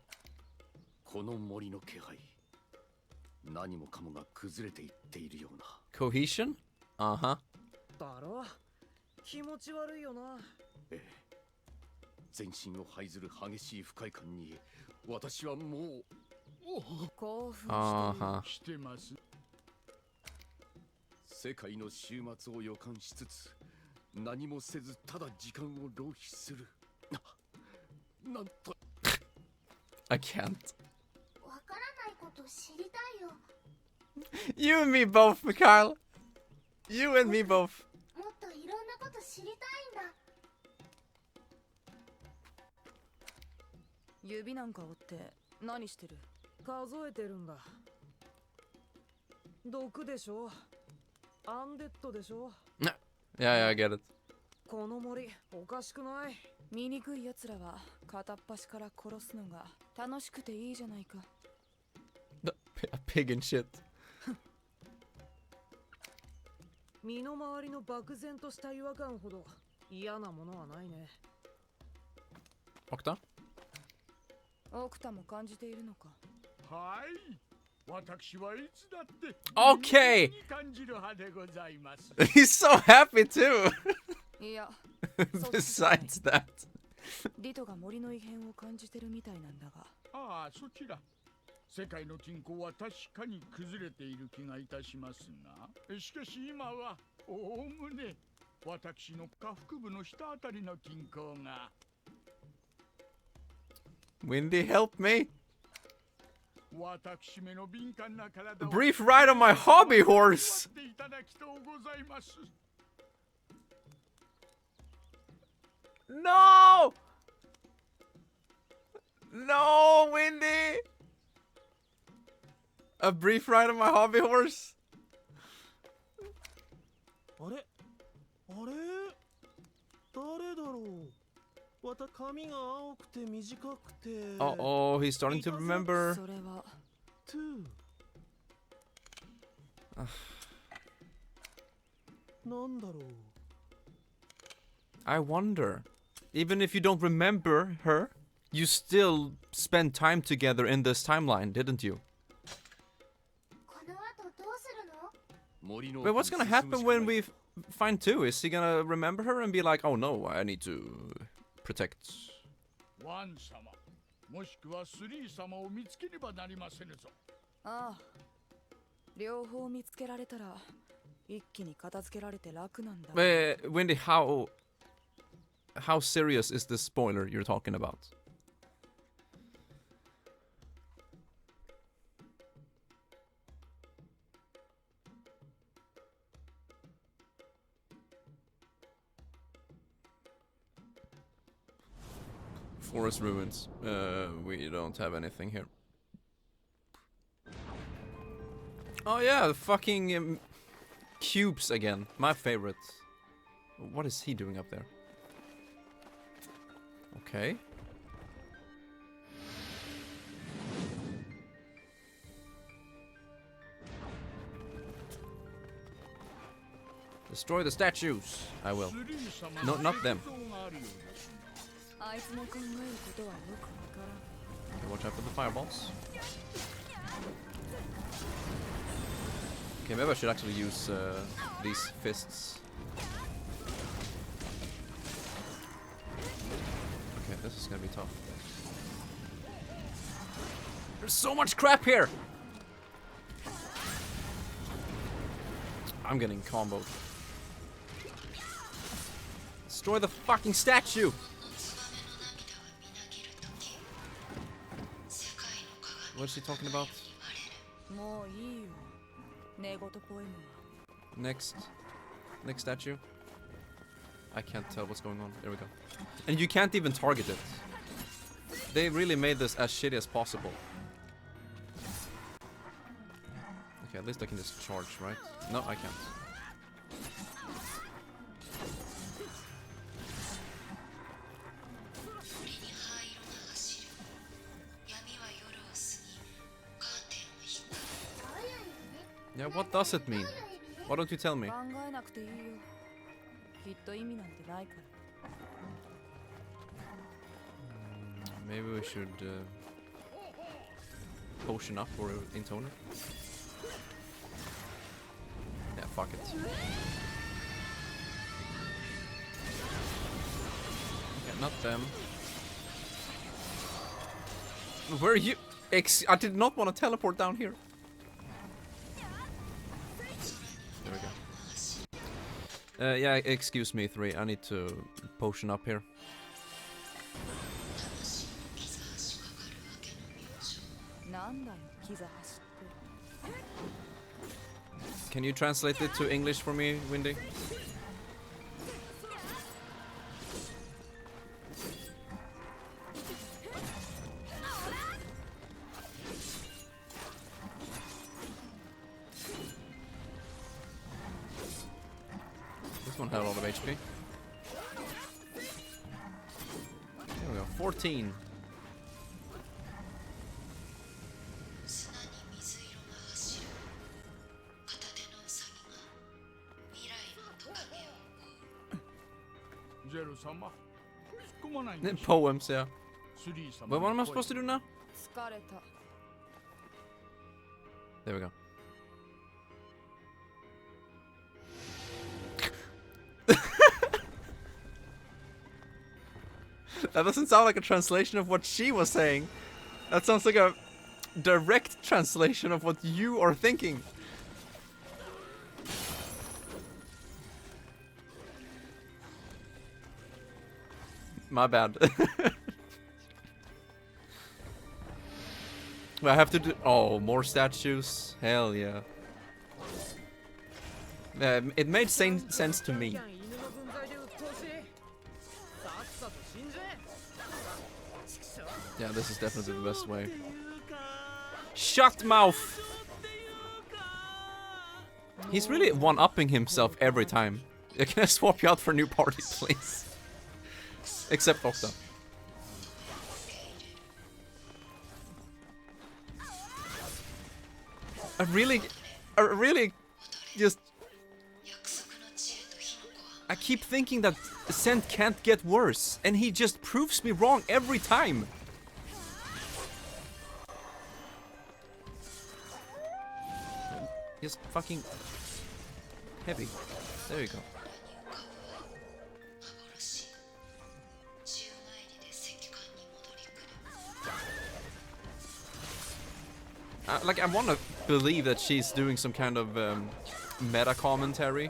Speaker 12: この森の気配。何もかもが崩れていっているような。
Speaker 1: Cohesion? Uh-huh.
Speaker 11: だろ。気持ち悪いよな。
Speaker 12: ええ。全身を這いずる激しい不快感に私はもう
Speaker 11: 興奮
Speaker 9: してます。
Speaker 12: 世界の終末を予感しつつ何もせずただ時間を浪費する。なんと
Speaker 1: I can't.
Speaker 10: わからないこと知りたいよ。
Speaker 1: You and me both, Mikhail. You and me both.
Speaker 10: もっといろんなこと知りたいんだ。
Speaker 11: 指なんか折って何してる？数えてるんだ。毒でしょ？アンデッドでしょ？
Speaker 1: Yeah, I get it.
Speaker 11: この森おかしくない？醜い奴らは片っ端から殺すのが楽しくていいじゃないか。
Speaker 1: A pig and shit.
Speaker 11: 身の回りの漠然とした違和感ほど嫌なものはないね。
Speaker 1: Okta?
Speaker 11: オクタも感じているのか？
Speaker 9: はい。私はいつだって
Speaker 1: Okay.
Speaker 9: 感じる派でございます。
Speaker 1: He's so happy too.
Speaker 11: いや。
Speaker 1: Besides that.
Speaker 11: リトが森の異変を感じてるみたいなんだが。
Speaker 9: ああ、そちら。世界の均衡は確かに崩れている気がいたしますが、しかし今はおおむね私の下腹部の下あたりの均衡が。
Speaker 1: Windy, help me.
Speaker 9: 私めの敏感な体を
Speaker 1: Brief ride on my hobby horse.
Speaker 9: いただきとうございます。
Speaker 1: No! No, Windy! A brief ride on my hobby horse?
Speaker 13: あれ誰だろう。また髪が青くて短くて。
Speaker 1: Oh, he's starting to remember.
Speaker 11: それは
Speaker 13: なんだろう。
Speaker 1: I wonder. Even if you don't remember her, you still spend time together in this timeline, didn't you?
Speaker 10: この後どうするの？
Speaker 1: Wait, what's gonna happen when we find two? Is he gonna remember her and be like, oh no, I need to protect?
Speaker 9: ワン様、もしくはスリー様を見つけねばなりませぬぞ。
Speaker 11: ああ。両方見つけられたら一気に片付けられて楽なんだ。
Speaker 1: Wendy, how serious is this spoiler you're talking about? Forest ruins. We don't have anything here. Oh yeah, the fucking cubes again. My favorite. What is he doing up there? Okay. Destroy the statues. I will. No, not them. Okay, watch out for the fireballs. Okay, maybe I should actually use these fists. Okay, this is gonna be tough. There's so much crap here! I'm getting comboed. Destroy the fucking statue! What is he talking about? Next statue. I can't tell what's going on. There we go. And you can't even target it. They really made this as shitty as possible. Okay, at least I can just charge, right? No, I can't. Yeah, what does it mean? Why don't you tell me? Maybe we should potion up or intone it. Yeah, fuck it. Okay, not them. Where are you? I did not want to teleport down here. There we go. Yeah, excuse me, 3. I need to potion up here. Can you translate it to English for me, Windy? This one had a lot of HP. There we go, 14. Poems, yeah. But what am I supposed to do now? There we go. That doesn't sound like a translation of what she was saying. That sounds like a direct translation of what you are thinking. My bad. I have to do... Oh, more statues? Hell yeah. It made sense to me. Yeah, this is definitely the best way. Shut mouth! He's really one-upping himself every time. Can I swap you out for a new party, please? Except Octa. I really just... I keep thinking that Ascent can't get worse, and he just proves me wrong every time. Just fucking heavy. There you go. Like, I want to believe that she's doing some kind of meta commentary.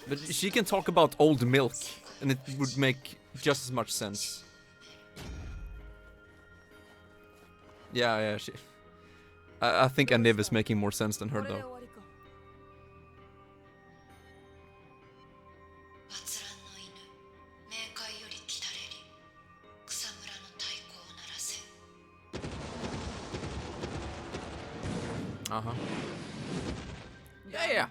Speaker 1: But she can talk about old milk, and it would make just as much sense. Yeah, she... I think Aniv is making more sense than her, though. Uh-huh. Yeah.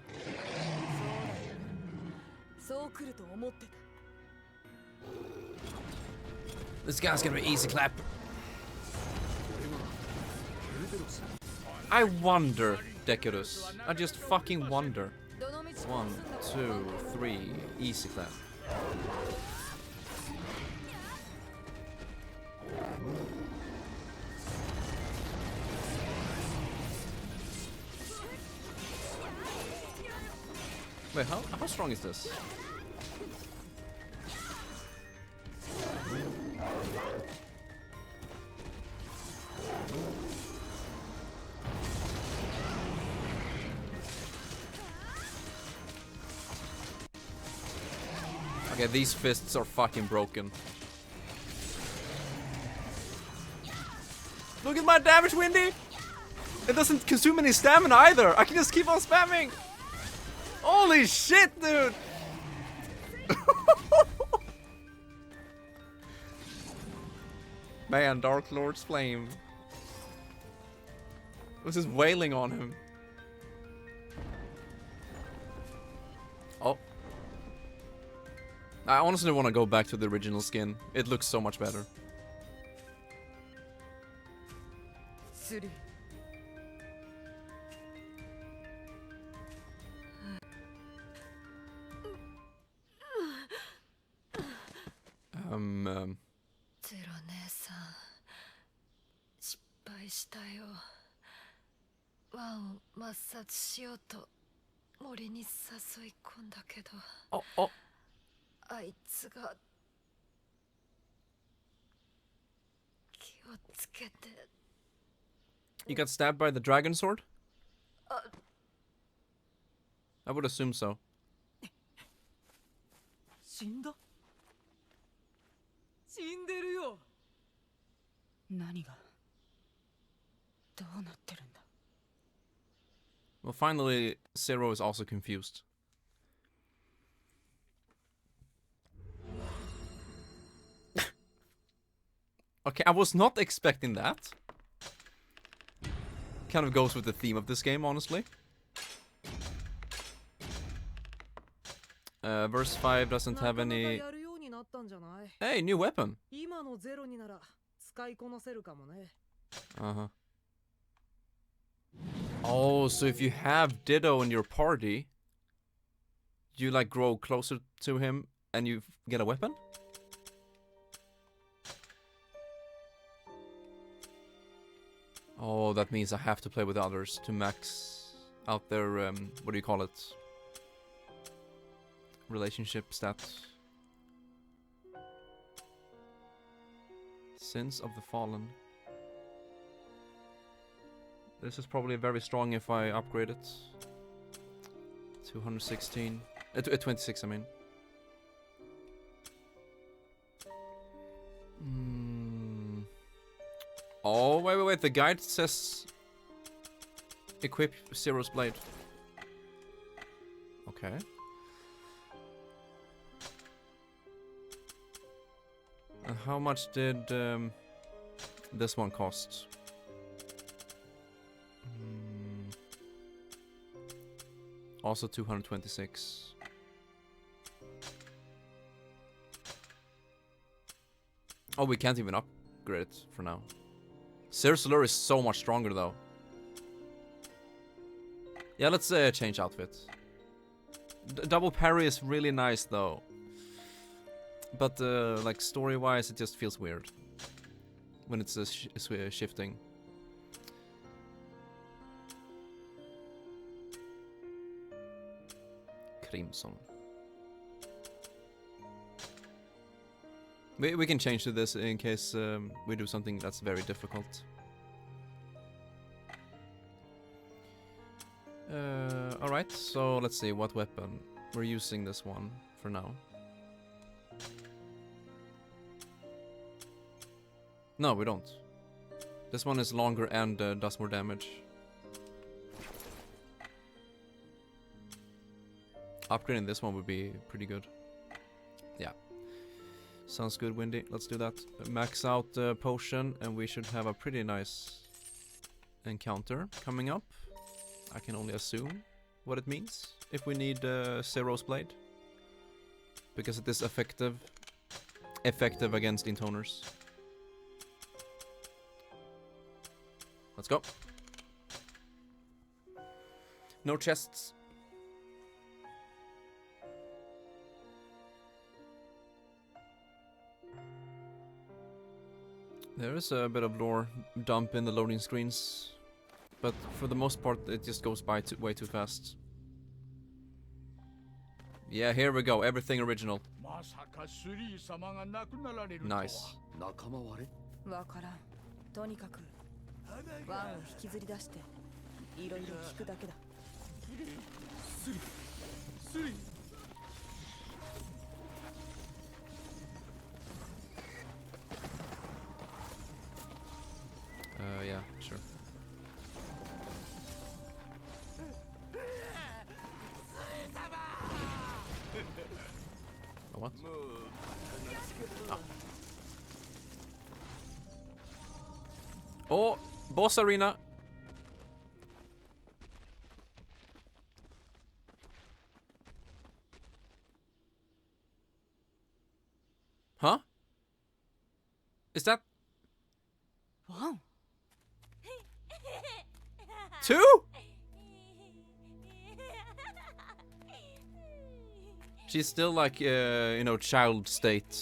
Speaker 1: This guy's gonna be easy clap. I wonder, Decadus. I just fucking wonder. 1, 2, 3, easy clap. Wait, how strong is this? Okay, these fists are fucking broken. Look at my damage, Windy! It doesn't consume any stamina either! I can just keep on spamming! Holy shit, dude! Man, Dark Lord's flame. Was just wailing on him. Oh. I honestly want to go back to the original skin. It looks so much better.
Speaker 14: したよ。ワンを抹殺しようと森に誘い込んだけど、あいつが気をつけて。
Speaker 1: You got stabbed by the dragon sword? I would assume so.
Speaker 11: 死んだ？死んでるよ。何がどうなってるんだ？
Speaker 1: Well, finally, Zero is also confused. Okay, I was not expecting that. Kind of goes with the theme of this game, honestly. Verse 5 doesn't have any... Hey, new weapon! Uh-huh. Oh, so if you have Ditto in your party, you like grow closer to him and you get a weapon? Oh, that means I have to play with others to max out their, what do you call it? Relationship stats. Sins of the Fallen. This is probably very strong if I upgrade it. 216. 26, I mean. Oh, wait. The guide says equip Zero's blade. Okay. And how much did this one cost? Also 226. Oh, we can't even upgrade it for now. Cercelur is so much stronger though. Yeah, let's change outfit. Double parry is really nice though. But like story-wise, it just feels weird when it's shifting. Crimson. We can change to this in case we do something that's very difficult. Alright, so let's see what weapon. We're using this one for now. No, we don't. This one is longer and does more damage. Upgrading this one would be pretty good. Yeah. Sounds good, Windy. Let's do that. Max out the potion and we should have a pretty nice encounter coming up. I can only assume what it means if we need Zero's blade. Because it is effective against intoners. Let's go. No chests. There is a bit of lore dump in the loading screens, but for the most part it just goes by way too fast. Yeah, here we go. Everything original. Nice.
Speaker 14: ワンを引きずり出していろいろ聞くだけだ。
Speaker 1: Yeah, sure. Oh, what? Ah. Oh, boss arena. Huh? Is that...
Speaker 14: Wow.
Speaker 1: 2? She's still like, you know, child state.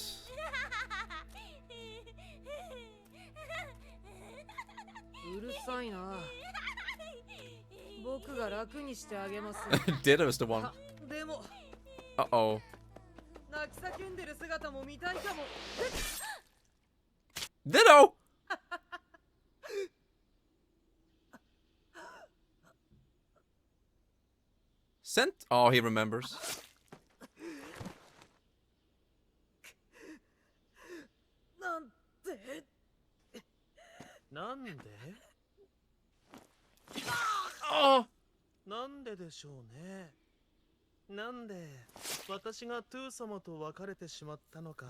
Speaker 1: Ditto is the one. Uh-oh. Ditto! Sent? Oh, he remembers. Oh!
Speaker 13: なんででしょうね。なんで私がトゥー様と別れてしまったのか。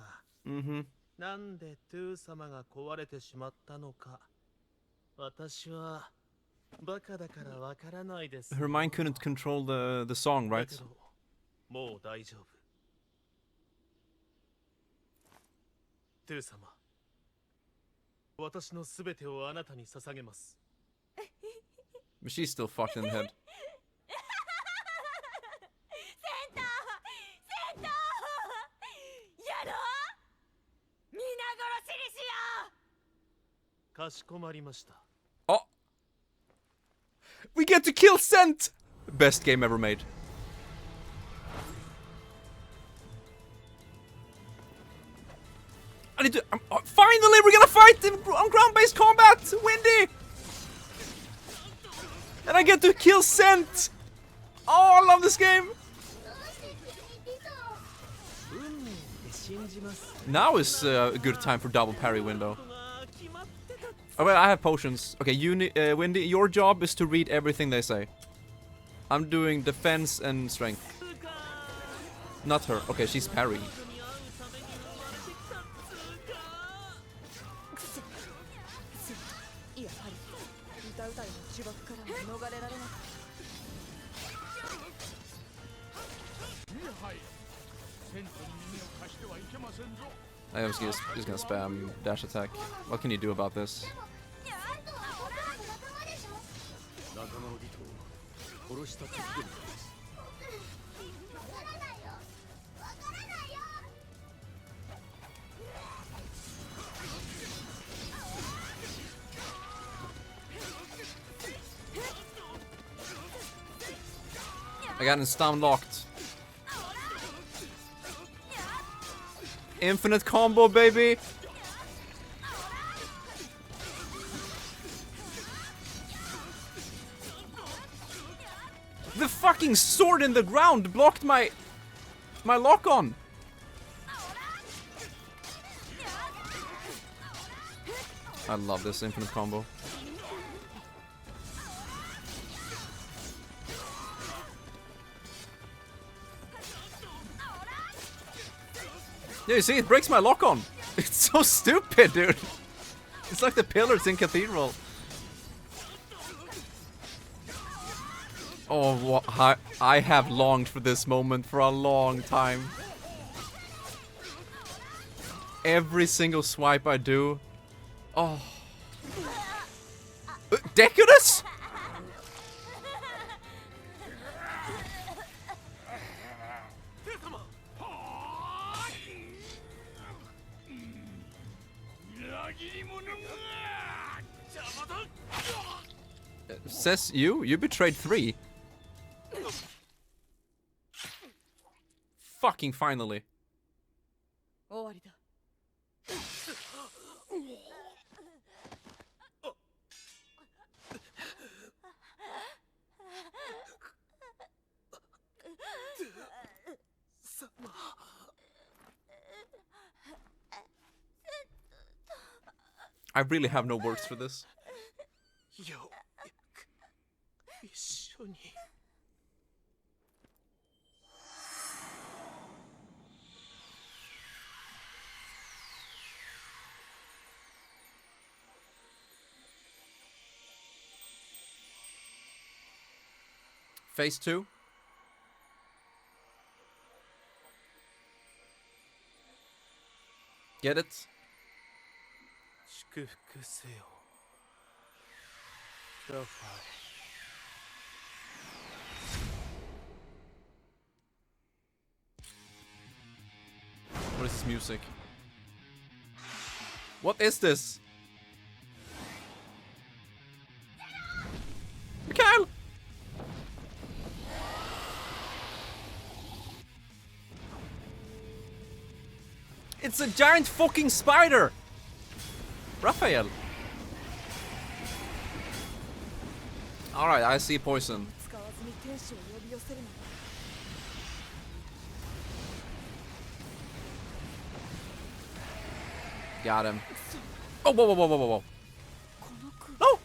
Speaker 13: なんでトゥー様が壊れてしまったのか。私はバカだからわからないです。
Speaker 1: Her mind couldn't control the song, right?
Speaker 13: もう大丈夫。トゥー様、私のすべてをあなたに捧げます。
Speaker 1: But she's still fucked in the head. Oh! We get to kill Sent! Best game ever made. I need to... finally, we're gonna fight on ground-based combat! Windy! And I get to kill Sent! Oh, I love this game! Now is a good time for double parry window. Oh wait, I have potions. Okay, Windy, your job is to read everything they say. I'm doing defense and strength. Not her. Okay, she's parrying. I was just gonna spam dash attack. What can you do about this? I got him stun locked. Infinite combo, baby! The fucking sword in the ground blocked my lock on. I love this infinite combo. Yeah, you see, it breaks my lock on. It's so stupid, dude. It's like the pillars in Cathedral. Oh, I have longed for this moment for a long time. Every single swipe I do. Oh. Decutus? Says you betrayed 3. Fucking finally. I really have no words for this. Phase 2. Get it? What is this music? What is this? Mikhail! It's a giant fucking spider! Raphael. Alright, I see poison. Got him. Oh, whoa, whoa, whoa, whoa, whoa. No!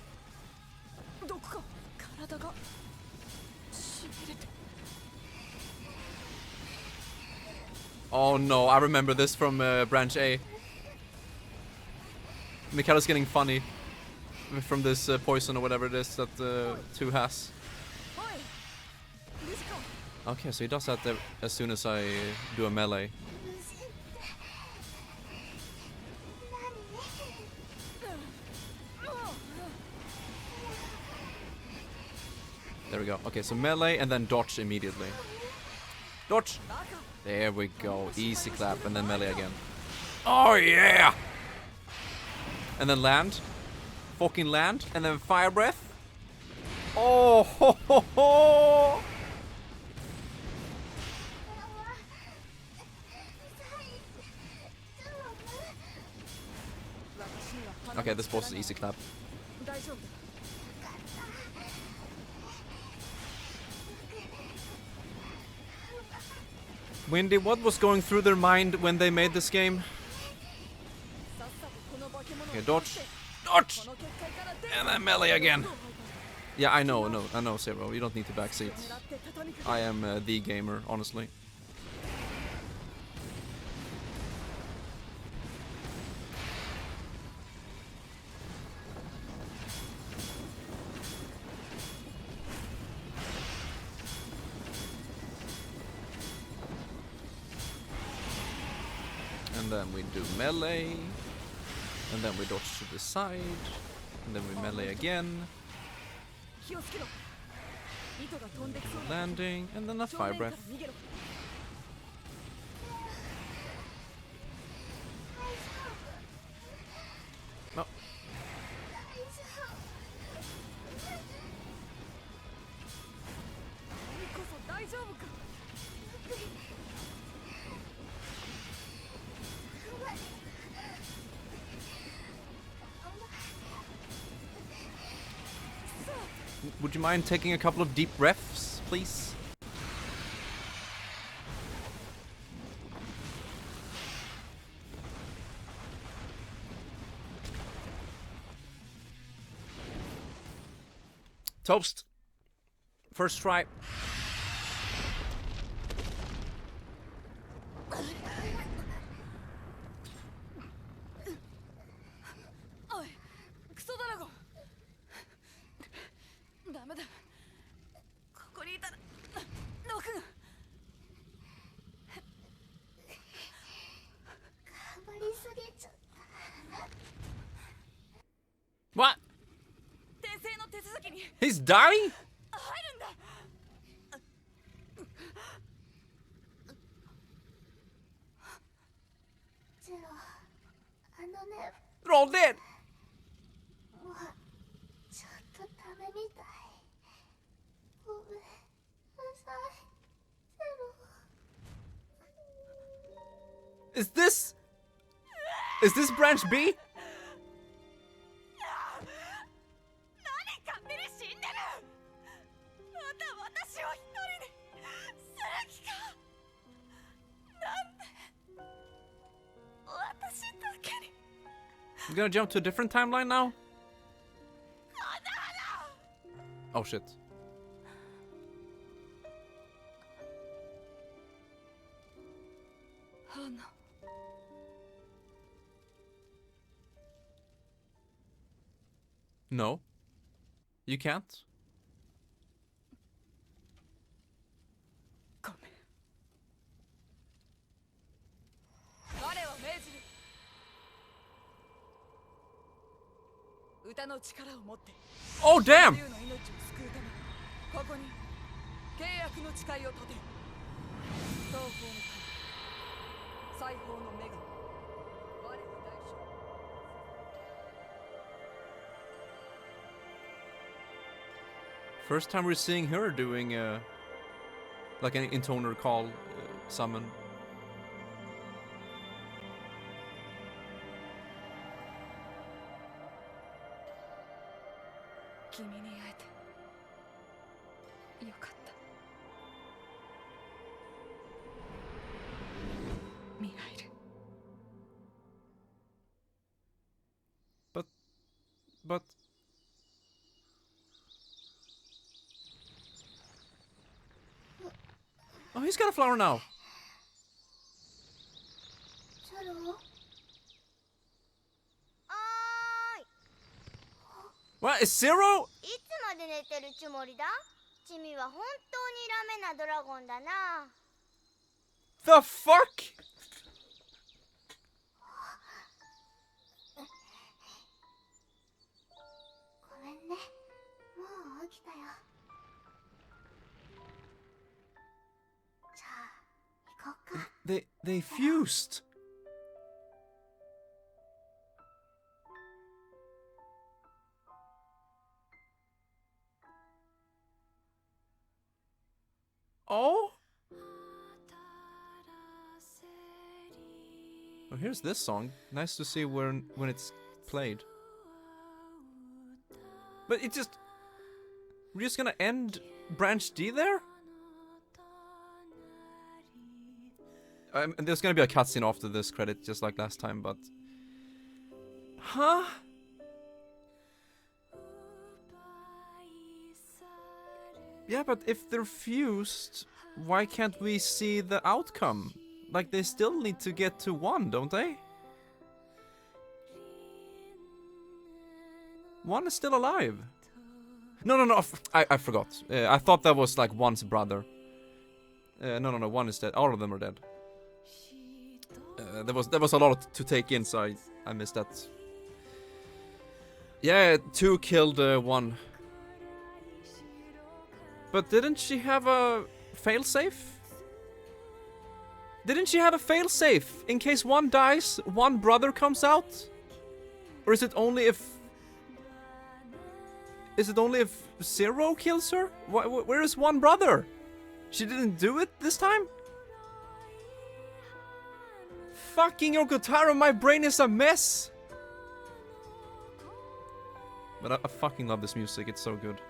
Speaker 1: Oh no, I remember this from branch A. Mikhail's getting funny from this poison or whatever it is that 2 has. Okay, so he does that as soon as I do a melee. There we go. Okay, so melee and then dodge immediately. Dodge! There we go. Easy clap and then melee again. Oh yeah! And then land. Fucking land. And then fire breath. Oh ho ho ho! Okay, this boss is easy clap. Windy, what was going through their mind when they made this game? Okay, dodge. Dodge! And then melee again. Yeah, I know, Zero. You don't need to backseat. I am the gamer, honestly. And then we do melee. And then we dodge to the side. And then we melee again. Landing. And then a fire breath. No. Would you mind taking a couple of deep breaths, please? Toast. First try. What? He's dying? They're all dead. Is this branch B? I'm gonna jump to a different timeline now? Oh shit. No. You can't? Oh damn! First time we're seeing her doing like an intoner call summon.
Speaker 14: よかった。ミハイル。
Speaker 1: But oh, he's got a flower now. What is Zero?
Speaker 10: いつまで寝てるつもりだ？チミは本当にダメなドラゴンだな。
Speaker 1: The fuck?
Speaker 10: ごめんね。もう起きたよ。じゃあ行こうか。
Speaker 1: They fused. Oh? Well, here's this song. Nice to see when it's played. But it just... We're just gonna end branch D there? And there's gonna be a cutscene after this credit, just like last time, but... Huh? Yeah, but if they're fused, why can't we see the outcome? Like, they still need to get to 1, don't they? 1 is still alive. No, I forgot. I thought that was like 1's brother. No, 1 is dead. All of them are dead. There was a lot to take in, so I missed that. Yeah, 2 killed 1. But didn't she have a failsafe? Didn't she have a failsafe in case 1 dies, 1 brother comes out? Or is it only if... Is it only if 0 kills her? Where is 1 brother? She didn't do it this time? Fucking Yokotaro, my brain is a mess! But I fucking love this music, it's so good.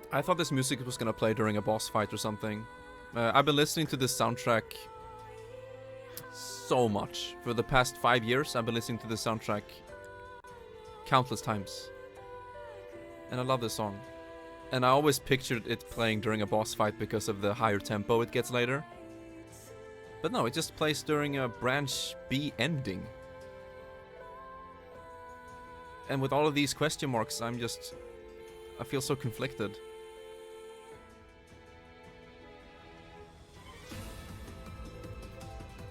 Speaker 1: I thought this music was gonna play during a boss fight or something. I've been listening to this soundtrack so much. For the past 5 years, I've been listening to this soundtrack countless times. And I love this song. And I always pictured it playing during a boss fight because of the higher tempo it gets later. But no, it just plays during a branch B ending. And with all of these question marks, I feel so conflicted.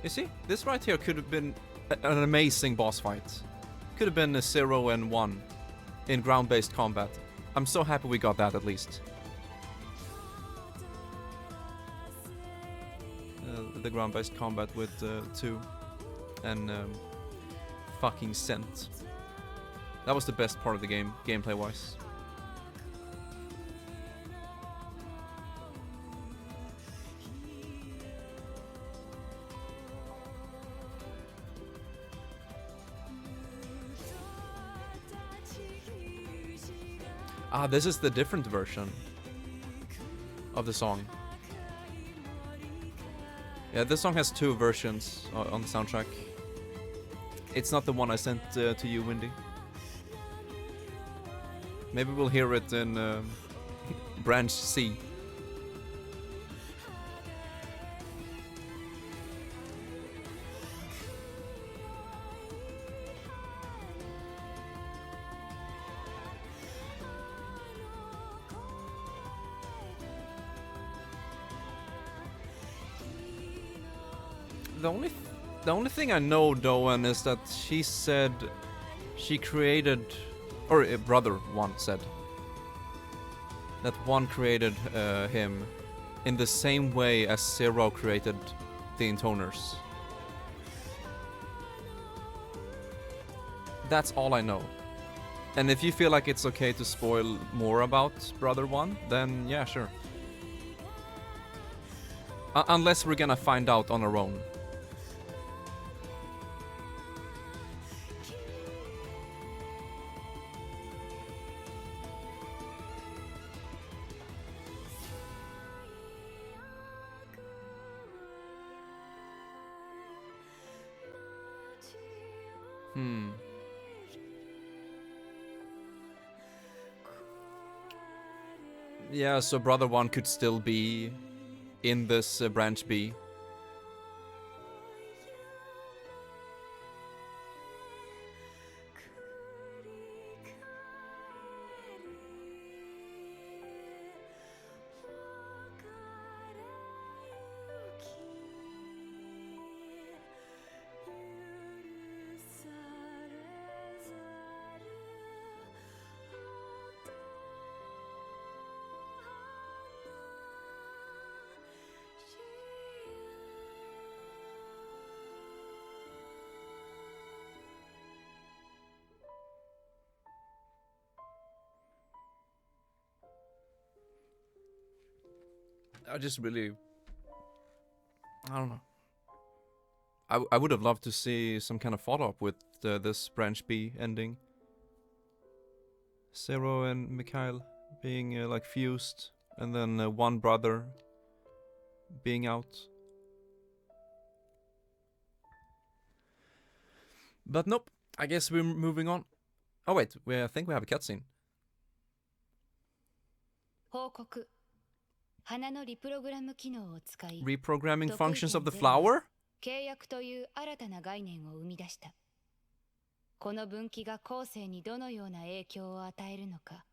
Speaker 1: You see, this right here could have been an amazing boss fight. Could have been a 0 and 1 in ground-based combat. I'm so happy we got that at least. The ground-based combat with 2 and fucking Scent. That was the best part of the game, gameplay-wise. Ah, this is the different version of the song. Yeah, this song has 2 versions on the soundtrack. It's not the one I sent to you, Windy. Maybe we'll hear it in Branch C. The only thing I know, Doan, is that she said she created, or brother 1 said that 1 created him in the same way as 0 created the intoners. That's all I know. And if you feel like it's okay to spoil more about brother 1, then yeah, sure. Unless we're gonna find out on our own. Yeah, so brother 1 could still be in this branch B. I just really... I don't know. I would have loved to see some kind of follow-up with this branch B ending. Zero and Mikhail being like fused, and then one brother being out. But nope, I guess we're moving on. Oh wait, I think we have a cutscene. Reprogramming functions of the flower?
Speaker 5: 契約という新たな概念を生み出した。この分岐が後世にどのような影響を与えるのか、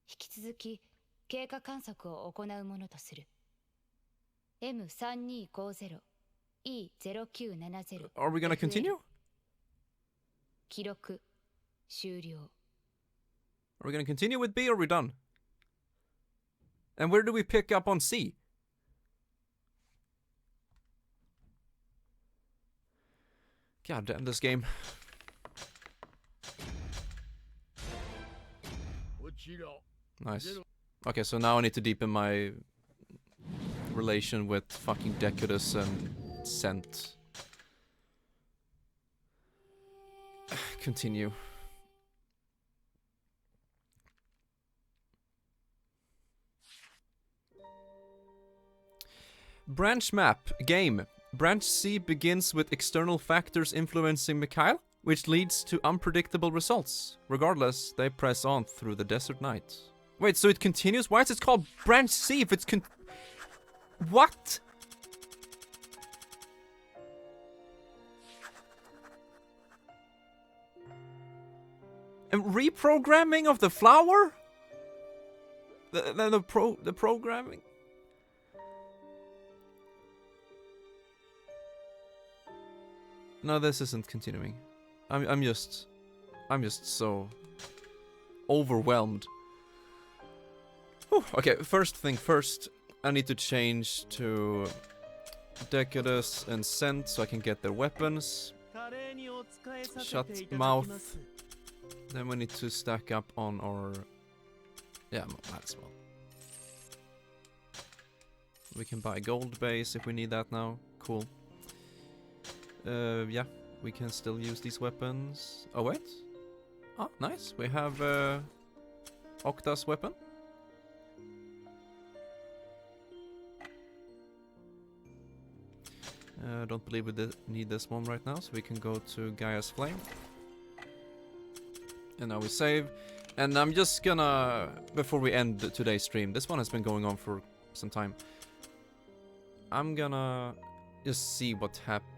Speaker 5: 引き続き経過観測を行うものとする。M3250E0970。
Speaker 1: Are we gonna continue?
Speaker 5: 記録終了。
Speaker 1: Are we gonna continue with B or are we done? And where do we pick up on C? God damn this game. Nice. Okay, so now I need to deepen my relation with fucking Decadus and Scent. Continue. Branch map. Game. Branch C begins with external factors influencing Mikhail, which leads to unpredictable results. Regardless, they press on through the desert night. Wait, so it continues? Why is it called Branch C if it's What? And reprogramming of the flower? The programming? No, this isn't continuing. I'm just so overwhelmed. Whew. Okay, first thing first, I need to change to Decadus and Scent so I can get their weapons. Shut mouth. Then we need to stack up on our... Yeah, might as well. We can buy gold base if we need that now. Cool. Yeah, we can still use these weapons. Oh, wait. Oh, nice. We have Octa's weapon. I don't believe we need this one right now, so we can go to Gaia's Flame. And now we save. And I'm just gonna, before we end today's stream, this one has been going on for some time. I'm gonna just see what happens.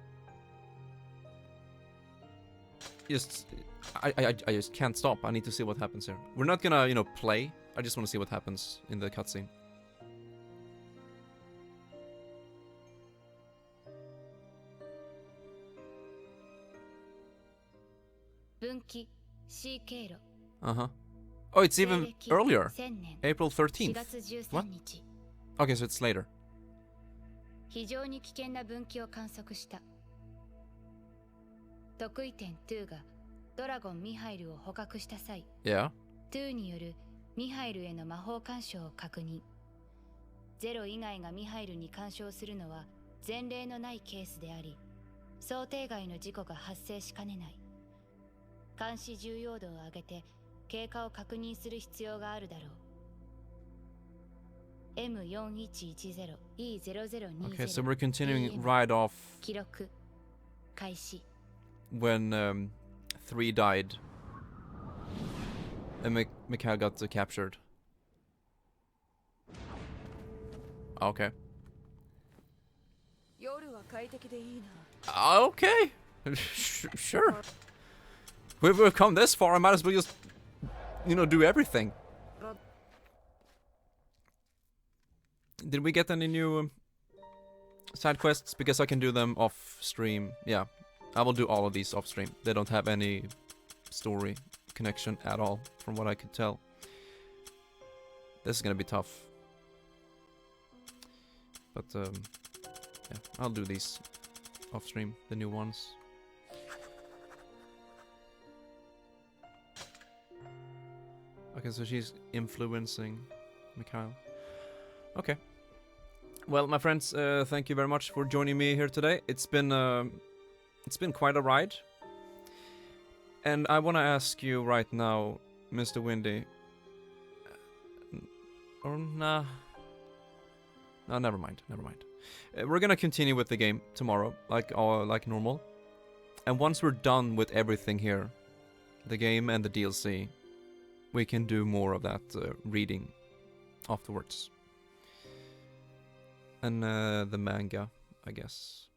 Speaker 1: I just can't stop. I need to see what happens here. We're not gonna, you know, play. I just want to see what happens in the cutscene. Uh-huh. Oh, it's even earlier. April 13th. What? Okay, so it's later.
Speaker 5: 非常に危険な分岐を観測した。得意点2がドラゴンミハイルを捕獲した際、
Speaker 1: Yeah.
Speaker 5: 2によるミハイルへの魔法干渉を確認。0以外がミハイルに干渉するのは前例のないケースであり、想定外の事故が発生しかねない。監視重要度を上げて経過を確認する必要があるだろう。M4110E0020
Speaker 1: Okay, so we're continuing right off
Speaker 5: 記録開始
Speaker 1: when 3 died. And Mikhail got captured. Okay. Okay. Sure. We've come this far, I might as well just, you know, do everything. Did we get any new side quests? Because I can do them off stream. Yeah, I will do all of these off stream. They don't have any story connection at all, from what I could tell. This is gonna be tough. But yeah, I'll do these off stream, the new ones. Okay, so she's influencing Mikhail. Okay. Well, my friends, thank you very much for joining me here today. It's been quite a ride. And I want to ask you right now, Mr. Windy. Or nah. No, never mind. Never mind. We're gonna continue with the game tomorrow, like normal. And once we're done with everything here, the game and the DLC, we can do more of that reading afterwards. And the manga, I guess.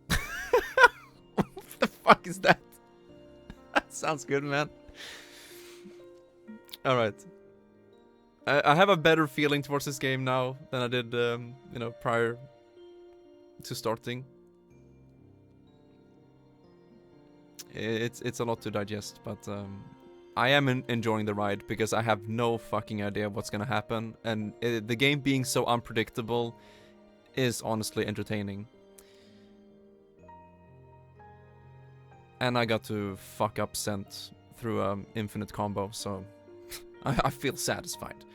Speaker 1: What the fuck is that? That sounds good, man. Alright. I have a better feeling towards this game now than I did, you know, prior to starting. It's a lot to digest, but I am enjoying the ride because I have no fucking idea what's gonna happen, and the game being so unpredictable is honestly entertaining. And I got to fuck up Scent through an infinite combo, so I feel satisfied.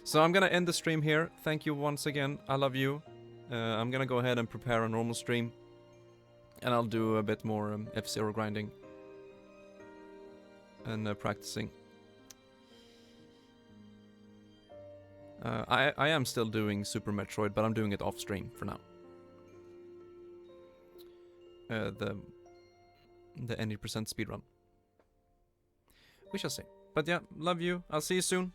Speaker 1: So I'm gonna end the stream here. Thank you once again. I love you. I'm gonna go ahead and prepare a normal stream, and I'll do a bit more F-Zero grinding and practicing. I am still doing Super Metroid, but I'm doing it off stream for now. The any % speedrun. We shall see. But yeah, love you. I'll see you soon.